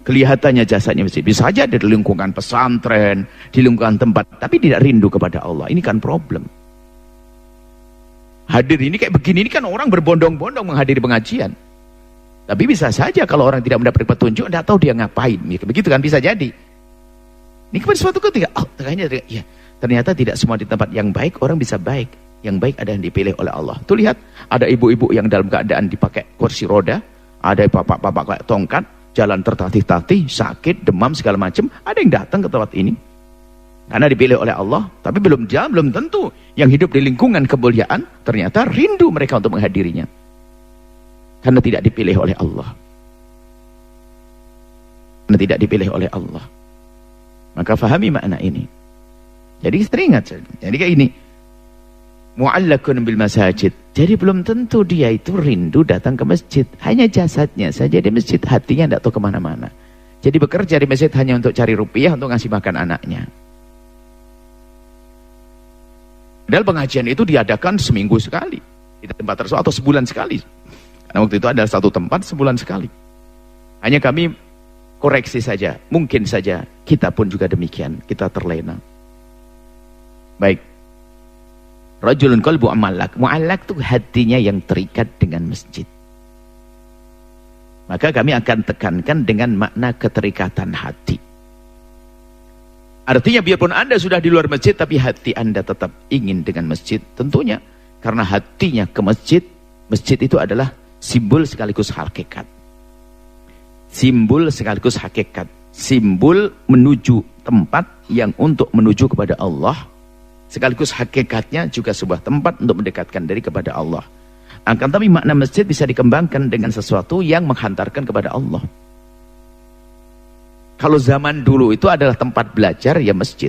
Kelihatannya jasadnya masjid, bisa saja di lingkungan pesantren, di lingkungan tempat, tapi tidak rindu kepada Allah. Ini kan problem. Hadir ini kayak begini, ini kan orang berbondong-bondong menghadiri pengajian. Tapi bisa saja kalau orang tidak mendapat petunjuk, tidak tahu dia ngapain. Begitu kan, bisa jadi. Ini kepada suatu ketika, ternyata tidak semua di tempat yang baik orang bisa baik. Yang baik ada yang dipilih oleh Allah. Tuh lihat, ada ibu-ibu yang dalam keadaan dipakai kursi roda, ada bapak-bapak kayak tongkat, jalan tertatih-tatih, sakit, demam segala macam, ada yang datang ke tempat ini. Karena dipilih oleh Allah, tapi belum tentu yang hidup di lingkungan kemuliaan ternyata rindu mereka untuk menghadirinya. Karena tidak dipilih oleh Allah. Karena tidak dipilih oleh Allah. Maka fahami makna ini. Jadi teringat. Jadi kayak ini. Mu'allakun bil masajid. Jadi belum tentu dia itu rindu datang ke masjid. Hanya jasadnya saja di masjid, hatinya tidak tahu kemana-mana. Jadi bekerja di masjid hanya untuk cari rupiah untuk ngasih makan anaknya. Padahal pengajian itu diadakan seminggu sekali di tempat tersebut, atau sebulan sekali. Karena waktu itu adalah satu tempat sebulan sekali. Hanya kami koreksi saja, mungkin saja kita pun juga demikian, kita terlena. Baik. Rajulun qalbu mu'allak. Mu'allak itu hatinya yang terikat dengan masjid. Maka kami akan tekankan dengan makna keterikatan hati. Artinya biarpun Anda sudah di luar masjid, tapi hati Anda tetap ingin dengan masjid. Tentunya karena hatinya ke masjid, masjid itu adalah simbol sekaligus hakikat. Simbol sekaligus hakikat. Simbol menuju tempat yang untuk menuju kepada Allah. Sekaligus hakikatnya juga sebuah tempat untuk mendekatkan diri kepada Allah. Akan tapi makna masjid bisa dikembangkan dengan sesuatu yang menghantarkan kepada Allah. Kalau zaman dulu itu adalah tempat belajar, ya masjid.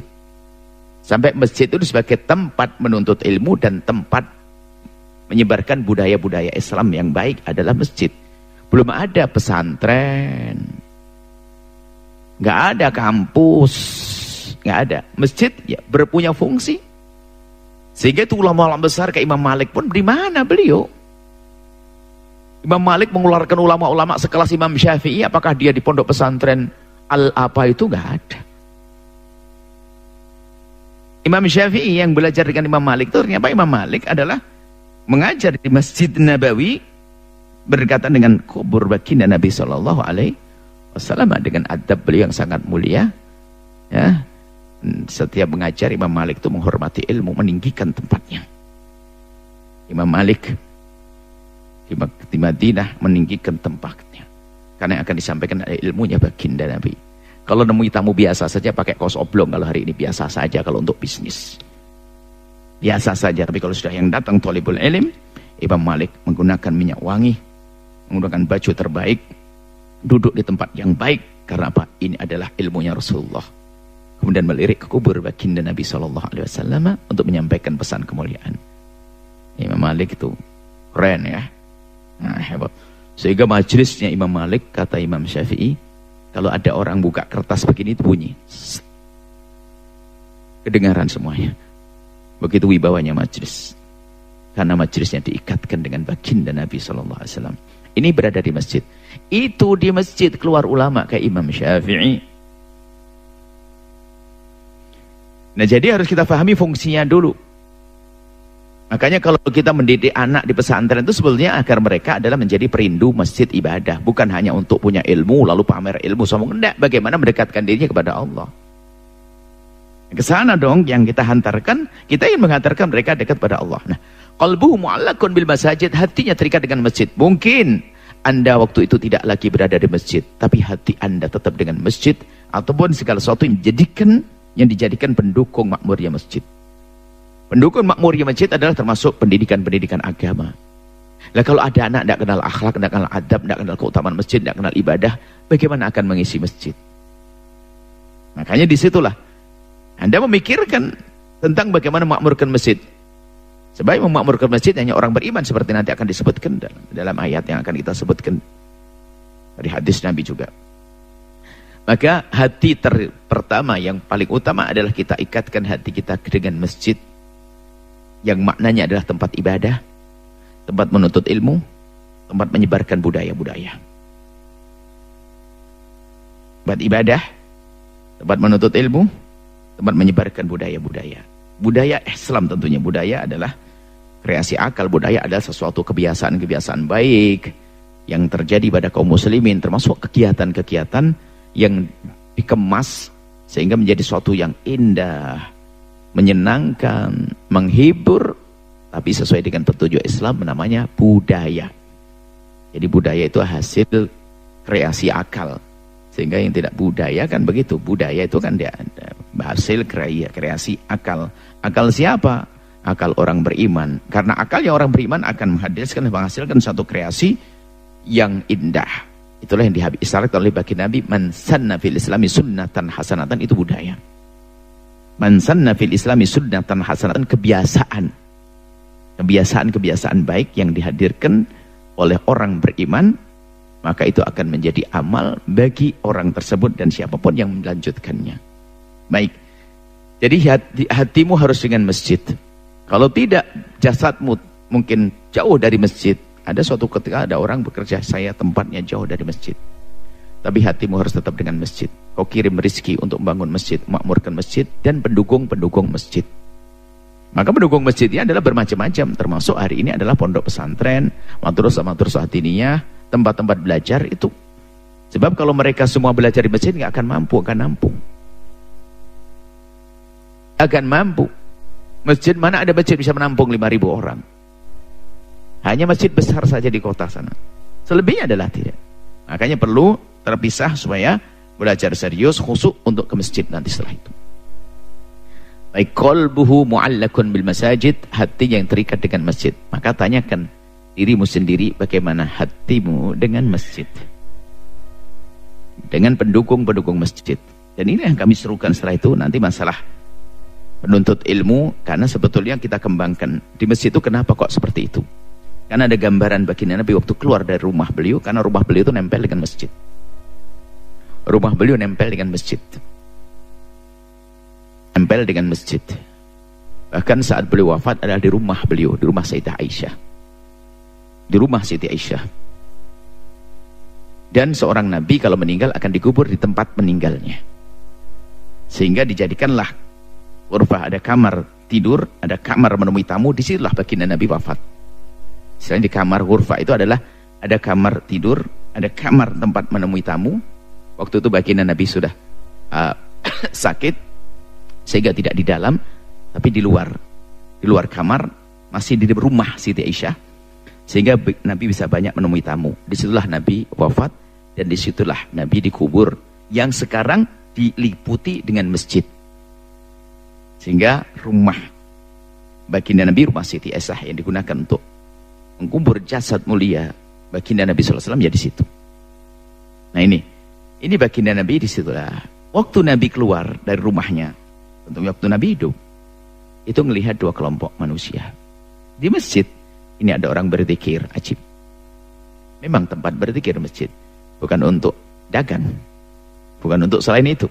Sampai masjid itu sebagai tempat menuntut ilmu dan tempat menyebarkan budaya-budaya Islam yang baik adalah masjid. Belum ada pesantren, nggak ada kampus, nggak ada. Masjid ya berpunya fungsi. Sehingga itu ulama-ulama besar kayak Imam Malik pun di mana beliau? Imam Malik mengeluarkan ulama-ulama sekelas Imam Syafi'i, apakah dia di pondok pesantren Al-apa itu? Nggak ada. Imam Syafi'i yang belajar dengan Imam Malik itu ternyata Imam Malik adalah mengajar di Masjid Nabawi berdekatan dengan kubur baginda Nabi Shallallahu Alaihi Wasallam dengan adab beliau yang sangat mulia. Ya, setiap mengajar Imam Malik itu menghormati ilmu, meninggikan tempatnya. Imam Malik di Madinah meninggikan tempatnya karena yang akan disampaikan ada ilmunya baginda Nabi. Kalau nemui tamu biasa saja pakai kaos oblong, kalau hari ini biasa saja kalau untuk bisnis. Biasa saja, tapi kalau sudah yang datang thalibul ilm, Imam Malik menggunakan minyak wangi, menggunakan baju terbaik, duduk di tempat yang baik. Karena apa? Ini adalah ilmunya Rasulullah. Kemudian melirik ke kubur baginda Nabi SAW untuk menyampaikan pesan kemuliaan. Imam Malik itu keren ya. Nah, hebat. Sehingga majelisnya Imam Malik, kata Imam Syafi'i, kalau ada orang buka kertas begini itu bunyi. Kedengaran semuanya. Begitu wibawanya majelis. Karena majelisnya diikatkan dengan baginda Nabi SAW. Ini berada di masjid. Itu di masjid keluar ulama kayak Imam Syafi'i. Nah, jadi harus kita pahami fungsinya dulu. Makanya kalau kita mendidik anak di pesantren itu sebetulnya agar mereka adalah menjadi perindu masjid ibadah. Bukan hanya untuk punya ilmu lalu pamer ilmu sombong. Enggak, bagaimana mendekatkan dirinya kepada Allah. Ke sana dong yang kita hantarkan, kita ingin menghantarkan mereka dekat pada Allah. Nah, qalbuhu mu'allaqun bil masajid, hatinya terikat dengan masjid. Mungkin Anda waktu itu tidak lagi berada di masjid, tapi hati Anda tetap dengan masjid ataupun segala sesuatu yang dijadikan pendukung makmurnya masjid. Pendukung makmurnya masjid adalah termasuk pendidikan-pendidikan agama. Nah, kalau ada anak tidak kenal akhlak, tidak kenal adab, tidak kenal keutamaan masjid, tidak kenal ibadah, bagaimana akan mengisi masjid? Makanya disitulah Anda memikirkan tentang bagaimana memakmurkan masjid. Sebaik memakmurkan masjid hanya orang beriman, seperti nanti akan disebutkan dalam ayat yang akan kita sebutkan dari hadis Nabi juga. Maka hati pertama yang paling utama adalah kita ikatkan hati kita dengan masjid, yang maknanya adalah tempat ibadah, tempat menuntut ilmu, tempat menyebarkan budaya-budaya. Tempat ibadah, tempat menuntut ilmu, tempat menyebarkan budaya-budaya. Budaya Islam tentunya. Budaya adalah kreasi akal. Budaya adalah sesuatu kebiasaan-kebiasaan baik yang terjadi pada kaum muslimin, termasuk kegiatan-kegiatan yang dikemas sehingga menjadi sesuatu yang indah, menyenangkan, menghibur, tapi sesuai dengan petunjuk Islam namanya budaya. Jadi budaya itu hasil kreasi akal. Sehingga yang tidak budaya kan begitu. Budaya itu kan dia hasil kreasi akal. Akal siapa? Akal orang beriman. Karena akal yang orang beriman akan menghasilkan satu kreasi yang indah. Itulah yang diisyaratkan oleh baginda Nabi, man sanna fil islami sunnatan hasanatan, itu budaya. Man sanna fil islami sunnatan hasanatan, kebiasaan. Kebiasaan-kebiasaan baik yang dihadirkan oleh orang beriman, maka itu akan menjadi amal bagi orang tersebut dan siapapun yang melanjutkannya. Baik. Jadi hatimu harus dengan masjid. Kalau tidak, jasadmu mungkin jauh dari masjid. Ada suatu ketika ada orang bekerja, saya tempatnya jauh dari masjid. Tapi hatimu harus tetap dengan masjid. Kau kirim rezeki untuk membangun masjid, memakmurkan masjid, dan pendukung-pendukung masjid. Maka pendukung masjidnya adalah bermacam-macam. Termasuk hari ini adalah pondok pesantren, madrasah diniyah, tempat-tempat belajar itu. Sebab kalau mereka semua belajar di masjid nggak akan mampu, akan nampung. Akan mampu. Masjid mana ada masjid bisa menampung 5.000 orang? Hanya masjid besar saja di kota sana. Selebihnya adalah tidak. Makanya perlu terpisah supaya belajar serius, khusyuk untuk ke masjid nanti setelah itu. Baik, qalbuhu mu'allakun bil masajid, hati yang terikat dengan masjid. Maka tanyakan dirimu sendiri, bagaimana hatimu dengan masjid, dengan pendukung-pendukung masjid. Dan ini yang kami serukan setelah itu nanti masalah penuntut ilmu, karena sebetulnya kita kembangkan di masjid itu. Kenapa kok seperti itu? Karena ada gambaran baginda Nabi waktu keluar dari rumah beliau, karena rumah beliau itu nempel dengan masjid. Rumah beliau nempel dengan masjid. Nempel dengan masjid. Bahkan saat beliau wafat adalah di rumah beliau, di rumah Sayyidah Aisyah. Di rumah Siti Aisyah. Dan seorang Nabi kalau meninggal akan dikubur di tempat meninggalnya. Sehingga dijadikanlah ghurfah, ada kamar tidur, ada kamar menemui tamu, disitulah baginda Nabi wafat. Selain di kamar ghurfah itu adalah ada kamar tidur, ada kamar tempat menemui tamu. Waktu itu baginda Nabi sudah sakit, sehingga tidak di dalam, tapi di luar kamar, masih di rumah Siti Aisyah, sehingga Nabi bisa banyak menemui tamu. Disitulah Nabi wafat, dan disitulah Nabi dikubur, yang sekarang diliputi dengan masjid. Sehingga rumah baginda Nabi, rumah Siti Aisyah yang digunakan untuk mengkubur jasad mulia baginda Nabi SAW ya di situ. Nah ini baginda Nabi di situlah. Waktu Nabi keluar dari rumahnya, tentu waktu Nabi hidup, itu melihat dua kelompok manusia di masjid. Ini ada orang berzikir, ajib. Memang tempat berzikir masjid, bukan untuk dagang, bukan untuk selain itu.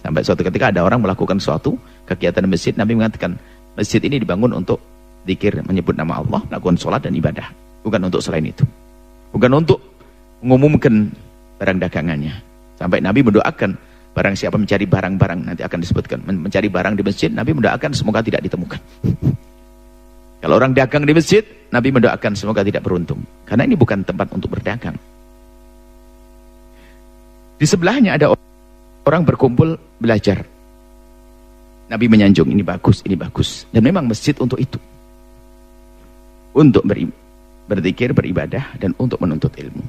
Sampai suatu ketika ada orang melakukan suatu kegiatan masjid, Nabi mengatakan masjid ini dibangun untuk zikir, menyebut nama Allah, melakukan sholat dan ibadah, bukan untuk selain itu, bukan untuk mengumumkan barang dagangannya. Sampai Nabi mendoakan barang siapa mencari barang-barang, nanti akan disebutkan, mencari barang di masjid, Nabi mendoakan semoga tidak ditemukan. Kalau orang dagang di masjid, Nabi mendoakan semoga tidak beruntung, karena ini bukan tempat untuk berdagang. Di sebelahnya ada orang berkumpul belajar. Nabi menyanjung, ini bagus, ini bagus. Dan memang masjid untuk itu, untuk berzikir, beribadah, dan untuk menuntut ilmu.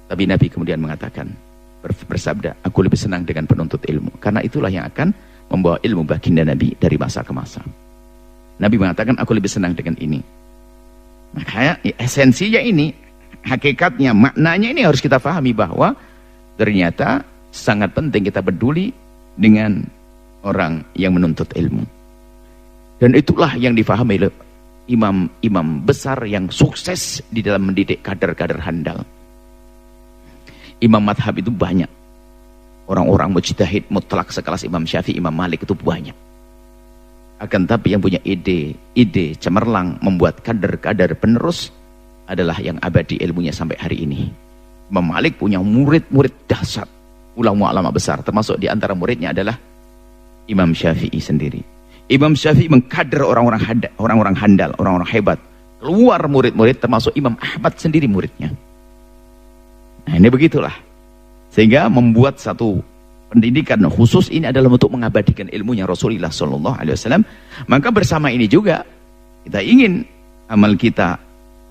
Tapi Nabi kemudian mengatakan, bersabda, aku lebih senang dengan penuntut ilmu, karena itulah yang akan membawa ilmu baginda Nabi dari masa ke masa. Nabi mengatakan, aku lebih senang dengan ini. Makanya esensinya ini, hakikatnya, maknanya ini harus kita pahami, bahwa ternyata sangat penting kita peduli dengan orang yang menuntut ilmu. Dan itulah yang difahami oleh imam-imam besar yang sukses di dalam mendidik kader-kader handal. Imam madhab itu banyak. Orang-orang mujtahid mutlak sekelas Imam Syafi'i, Imam Malik itu banyak. Akan tapi yang punya ide cemerlang membuat kader-kader penerus adalah yang abadi ilmunya sampai hari ini. Imam Malik punya murid-murid dahsyat, ulama-ulama besar, termasuk di antara muridnya adalah Imam Syafi'i sendiri. Imam Syafi'i mengkader orang-orang handal, orang-orang hebat. Keluar murid-murid, termasuk Imam Ahmad sendiri muridnya. Nah ini begitulah. Sehingga membuat satu pendidikan khusus ini adalah untuk mengabadikan ilmunya Rasulullah SAW. Maka bersama ini juga kita ingin amal kita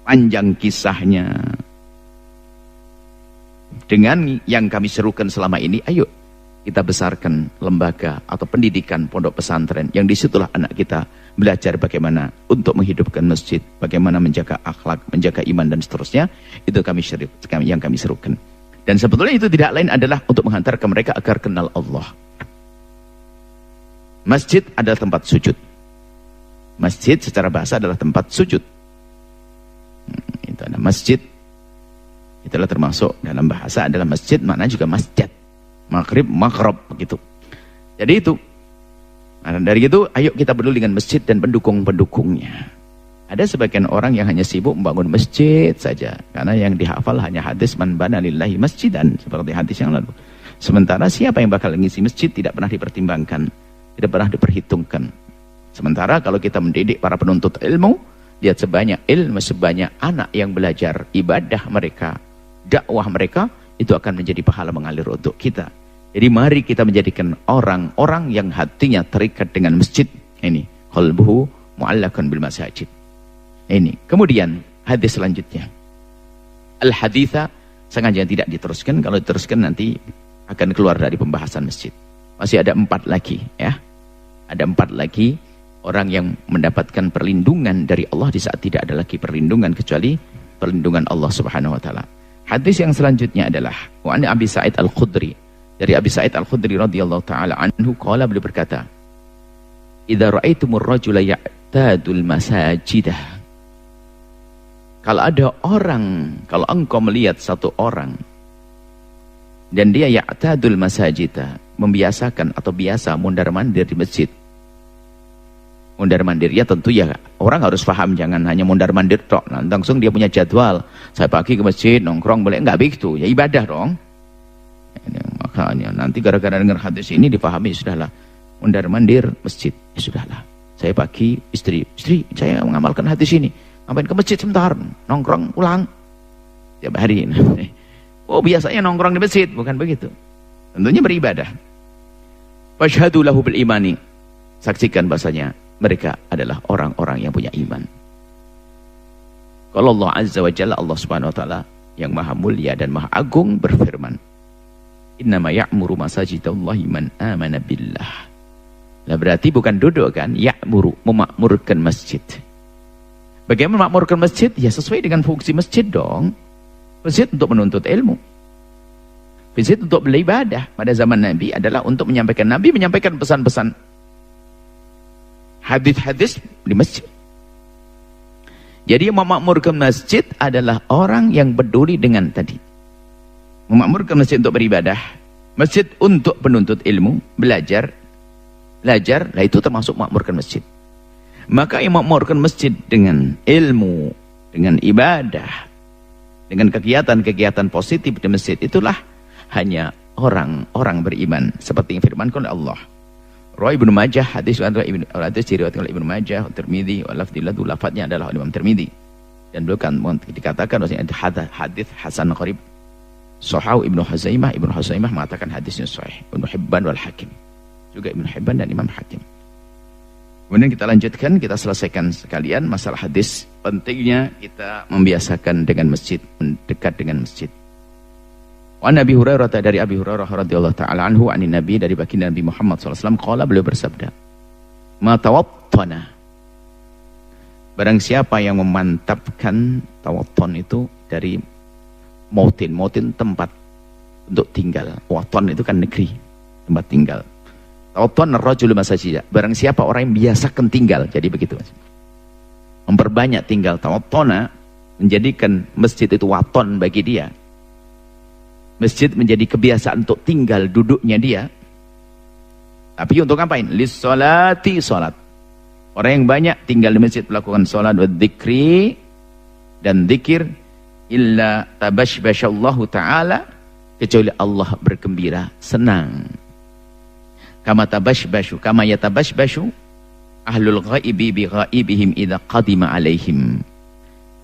panjang kisahnya. Dengan yang kami serukan selama ini, ayo kita besarkan lembaga atau pendidikan pondok pesantren, yang disitulah anak kita belajar bagaimana untuk menghidupkan masjid, bagaimana menjaga akhlak, menjaga iman dan seterusnya. Itu yang kami serukan. Dan sebetulnya itu tidak lain adalah untuk menghantarkan mereka agar kenal Allah. Masjid adalah tempat sujud. Masjid secara bahasa adalah tempat sujud. Itu ada masjid. Itulah termasuk dalam bahasa adalah masjid, maknanya juga masjid. Maghrib, maghrib, begitu. Jadi itu. Nah, dari itu, ayo kita peduli dengan masjid dan pendukung-pendukungnya. Ada sebagian orang yang hanya sibuk membangun masjid saja, karena yang dihafal hanya hadis man bana lillahi masjidan, seperti hadis yang lalu. Sementara siapa yang bakal ngisi masjid tidak pernah dipertimbangkan, tidak pernah diperhitungkan. Sementara kalau kita mendidik para penuntut ilmu, lihat sebanyak ilmu, sebanyak anak yang belajar ibadah mereka dakwah mereka itu akan menjadi pahala mengalir untuk kita. Jadi mari kita menjadikan orang-orang yang hatinya terikat dengan masjid. Ini qalbuhu mu'allaqan bil masajid. Ini. Kemudian hadis selanjutnya. Al-haditha sengaja tidak diteruskan, kalau diteruskan nanti akan keluar dari pembahasan masjid. Masih ada 4 lagi ya. Ada 4 lagi orang yang mendapatkan perlindungan dari Allah di saat tidak ada lagi perlindungan kecuali perlindungan Allah Subhanahu wa taala. Hadis yang selanjutnya adalah wa an Abi Sa'id Al-Khudri. Dari Abi Sa'id Al-Khudri radhiyallahu taala anhu qala, beliau berkata, "Idza ra'aitumur rajula ya'tadul masajidah." Kalau ada orang, kalau engkau melihat satu orang dan dia ya'tadul masajidah, membiasakan atau biasa mondar-mandir di masjid. Mondar-mandir ya tentu ya orang harus paham, jangan hanya mondar-mandir tok. Nah, langsung dia punya jadwal, saya pagi ke masjid nongkrong boleh, enggak begitu, ya ibadah dong. Makanya nanti gara-gara dengar hadis ini dipahami sudahlah mondar-mandir masjid, ya sudahlah. Saya pagi istri saya mengamalkan hadis ini, ngapain ke masjid sebentar, nongkrong pulang tiap hari. Oh biasanya nongkrong di masjid, bukan begitu. Tentunya beribadah. Fashhadu lahu bil imani, saksikan bahasanya mereka adalah orang-orang yang punya iman. Kalau Allah Azza wa Jalla, Allah Subhanahu wa taala yang maha mulia dan maha agung berfirman, "Innama ya'muru masajidallahi man amana billah." Nah berarti bukan duduk kan, ya'muru, memakmurkan masjid. Bagaimana memakmurkan masjid? Ya sesuai dengan fungsi masjid dong. Masjid untuk menuntut ilmu. Masjid untuk beribadah. Pada zaman Nabi adalah untuk menyampaikan, Nabi menyampaikan pesan-pesan, hadis-hadis di masjid. Jadi memakmurkan masjid adalah orang yang peduli dengan tadi. Memakmurkan masjid untuk beribadah, masjid untuk penuntut ilmu, belajar, lah itu termasuk memakmurkan masjid. Maka yang memakmurkan masjid dengan ilmu, dengan ibadah, dengan kegiatan-kegiatan positif di masjid, itulah hanya orang-orang beriman. Seperti yang firmankan oleh Allah. Rawi Ibnu Majah, hadis diriwayatkan oleh Ibnu Majah, Tirmidzi, lafadznya adalah Imam Tirmidzi. Dan beliau kan dikatakan bahwasanya hadis hasan qarib. Sahih Ibnu Huzaimah mengatakan hadisnya sahih. Ibnu Hibban wal Hakim. Juga Ibnu Hibban dan Imam Hakim. Kemudian kita lanjutkan, kita selesaikan sekalian masalah hadis. Pentingnya kita membiasakan dengan masjid, mendekat dengan masjid. Wa Nabi Hurairah, dari Abi Hurairah radhiyallahu taala anhu, anin Nabi, dari baginda Nabi Muhammad SAW, qala, beliau bersabda, "Ma tawattana." Barang siapa yang memantapkan, tawatton itu dari mautin tempat untuk tinggal. Waton itu kan negeri, tempat tinggal. Tawatton ar-rajulu masajida. Barang siapa orang yang biasakan tinggal, jadi begitu. Memperbanyak tinggal. Tawattona menjadikan masjid itu waton bagi dia. Masjid menjadi kebiasaan untuk tinggal duduknya dia. Tapi untuk ngapain? Lis-sholati, sholat. Orang yang banyak tinggal di masjid melakukan sholat wa dzikri dan dzikir, illa tabashbashallahu ta'ala, kecuali Allah bergembira, senang. Kama tabashbashu, kama yatabashbashu ahlul ghaibi bi ghaibihim idza qadima alaihim.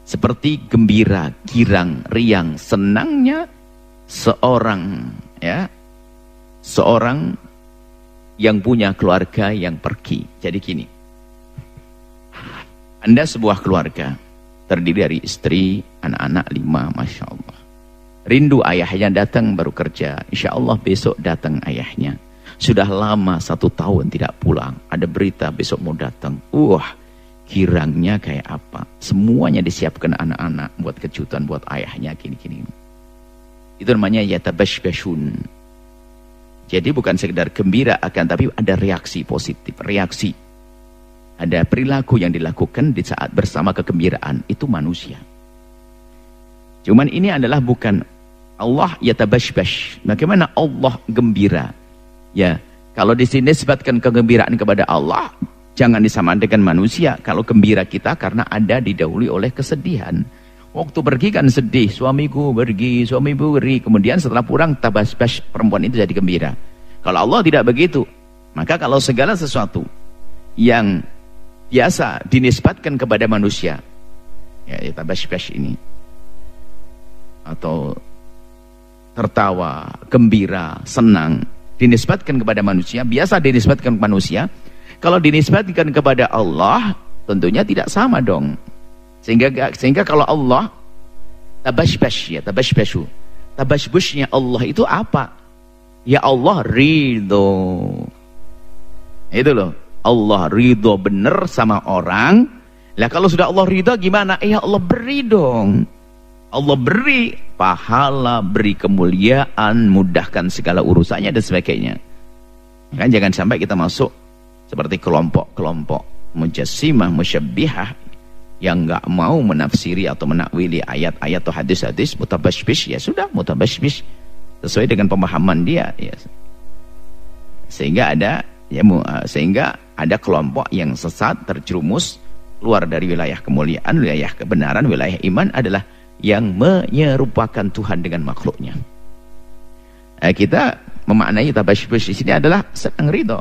Seperti gembira, girang, riang, senangnya seorang yang punya keluarga yang pergi. Jadi gini, Anda sebuah keluarga terdiri dari istri, anak-anak 5, Masya Allah. Rindu ayahnya datang baru kerja, insya Allah besok datang ayahnya. Sudah lama 1 tahun tidak pulang, ada berita besok mau datang. Girangnya kayak apa? Semuanya disiapkan anak-anak buat kejutan buat ayahnya, gini-gini. Itu namanya yatabashbashun. Jadi bukan sekedar gembira akan, tapi ada reaksi positif, reaksi. Ada perilaku yang dilakukan di saat bersama kegembiraan, itu manusia. Cuman ini adalah bukan Allah yatabashbash. Bagaimana Allah gembira? Ya, kalau di sini disebutkan kegembiraan kepada Allah, jangan disamakan dengan manusia. Kalau gembira kita karena ada didahului oleh kesedihan. Waktu pergi kan sedih, suamiku pergi, kemudian setelah pulang tabasbash, perempuan itu jadi gembira. Kalau Allah tidak begitu. Maka kalau segala sesuatu yang biasa dinisbatkan kepada manusia, ya tabasbash ini, atau tertawa, gembira, senang, dinisbatkan kepada manusia, biasa dinisbatkan kepada manusia. Kalau dinisbatkan kepada Allah, tentunya tidak sama dong. Sehingga kalau Allah tabashbushnya Allah itu apa? Ya Allah ridho. Itu loh, Allah ridho bener sama orang. Lah kalau sudah Allah ridho gimana? Ya Allah beri dong. Allah beri pahala, beri kemuliaan, mudahkan segala urusannya dan sebagainya. Kan jangan sampai kita masuk seperti kelompok-kelompok mujassimah, musyabbihah yang nggak mau menafsiri atau menakwili ayat-ayat atau hadis-hadis, mutabashbish, ya sudah mutabashbish sesuai dengan pemahaman dia, ya. Sehingga ada kelompok yang sesat, terjerumus keluar dari wilayah kemuliaan, wilayah kebenaran, wilayah iman adalah yang menyerupakan Tuhan dengan makhluknya. Kita memaknai tabashbush di sini adalah senang ridho.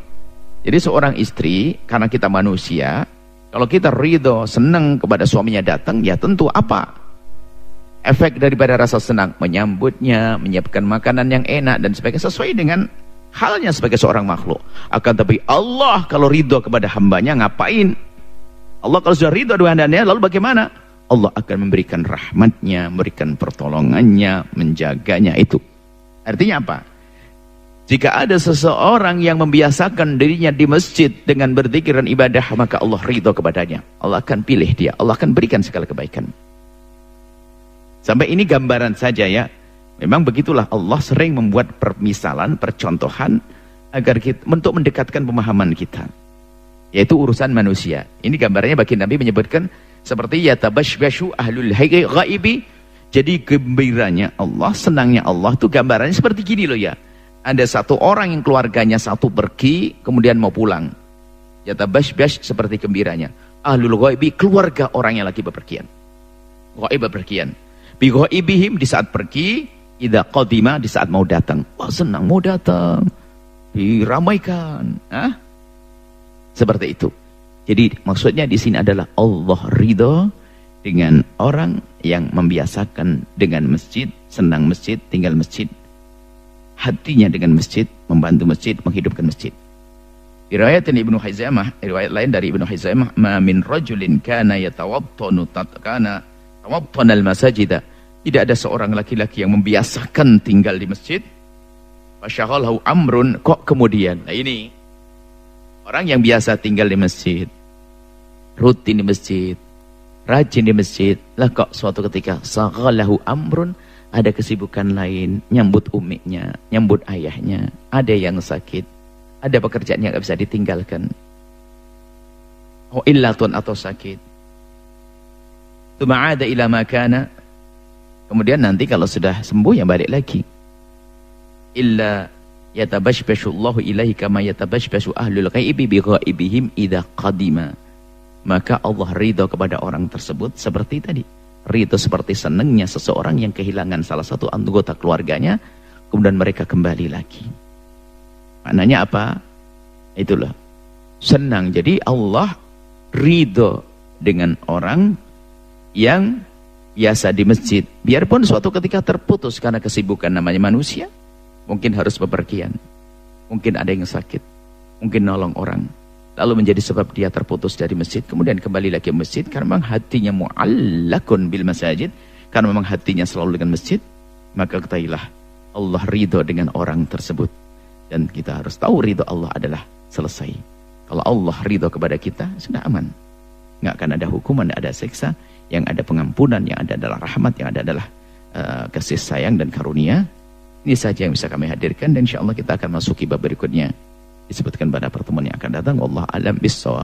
Jadi seorang istri, karena kita manusia, kalau kita ridho, senang kepada suaminya datang, ya tentu apa? Efek daripada rasa senang, menyambutnya, menyiapkan makanan yang enak dan sebagainya, sesuai dengan halnya sebagai seorang makhluk. Akan tapi Allah kalau ridho kepada hambanya, ngapain? Allah kalau sudah ridho dengan hambanya, lalu bagaimana? Allah akan memberikan rahmatnya, memberikan pertolongannya, menjaganya itu. Artinya apa? Jika ada seseorang yang membiasakan dirinya di masjid dengan berzikir dan ibadah, maka Allah ridho kepadanya. Allah akan pilih dia, Allah akan berikan segala kebaikan. Sampai ini gambaran saja ya. Memang begitulah Allah sering membuat permisalan, percontohan agar kita, untuk mendekatkan pemahaman kita. Yaitu urusan manusia. Ini gambarannya bagi Nabi menyebutkan seperti yatabashbashu ahlul ghaibi. Jadi gembiranya Allah, senangnya Allah itu gambarannya seperti gini loh ya. Ada satu orang yang keluarganya satu pergi, kemudian mau pulang. Yatabashbash seperti gembiranya. Ahlul ghaibi, keluarga orang yang lagi bepergian. Ghaib bepergian. Bi ghaibihim di saat pergi, idza qadima di saat mau datang. Wah senang mau datang. Diramaikan. Seperti itu. Jadi maksudnya di sini adalah Allah ridho dengan orang yang membiasakan dengan masjid, senang masjid, tinggal masjid. Hatinya dengan masjid, membantu masjid, menghidupkan masjid. Riwayat Ibnu Huzaimah, riwayat lain dari Ibnu Huzaimah, ma min rajulin kana yatawattanu tatkana tawattana al-masajida. Tidak ada seorang laki-laki yang membiasakan tinggal di masjid. Fasyaghalahu amrun, kok kemudian. Nah ini orang yang biasa tinggal di masjid, rutin di masjid, rajin di masjid, lah kok suatu ketika saghalahu amrun, ada kesibukan lain, nyambut umiknya, nyambut ayahnya, ada yang sakit, ada pekerjaan yang gak bisa ditinggalkan, oh illatun atau sakit, tuma'ada ila makana, kemudian nanti kalau sudah sembuh ya balik lagi. Illa yatabashbashullahu ilaihi kama yatabashbashu ahlul ghaibi bi ghaibihim idza qadima. Maka Allah ridho kepada orang tersebut seperti tadi. Ridho seperti senangnya seseorang yang kehilangan salah satu anggota keluarganya, kemudian mereka kembali lagi. Maknanya apa? Itulah senang. Jadi Allah ridho dengan orang yang biasa di masjid, biarpun suatu ketika terputus karena kesibukan namanya manusia, mungkin harus bepergian, mungkin ada yang sakit, mungkin nolong orang, lalu menjadi sebab dia terputus dari masjid, kemudian kembali lagi ke masjid, karena memang hatinya mu'allakun bil masajid, karena memang hatinya selalu dengan masjid, maka ketahuilah Allah ridho dengan orang tersebut. Dan kita harus tahu ridho Allah adalah selesai. Kalau Allah ridho kepada kita, sudah aman. Nggak akan ada hukuman, nggak ada siksa, yang ada pengampunan, yang ada adalah rahmat, yang ada adalah kasih sayang dan karunia. Ini saja yang bisa kami hadirkan, dan insya Allah kita akan masuki bab berikutnya disebutkan pada pertemuan yang akan datang. Wallahu a'lam bissawab.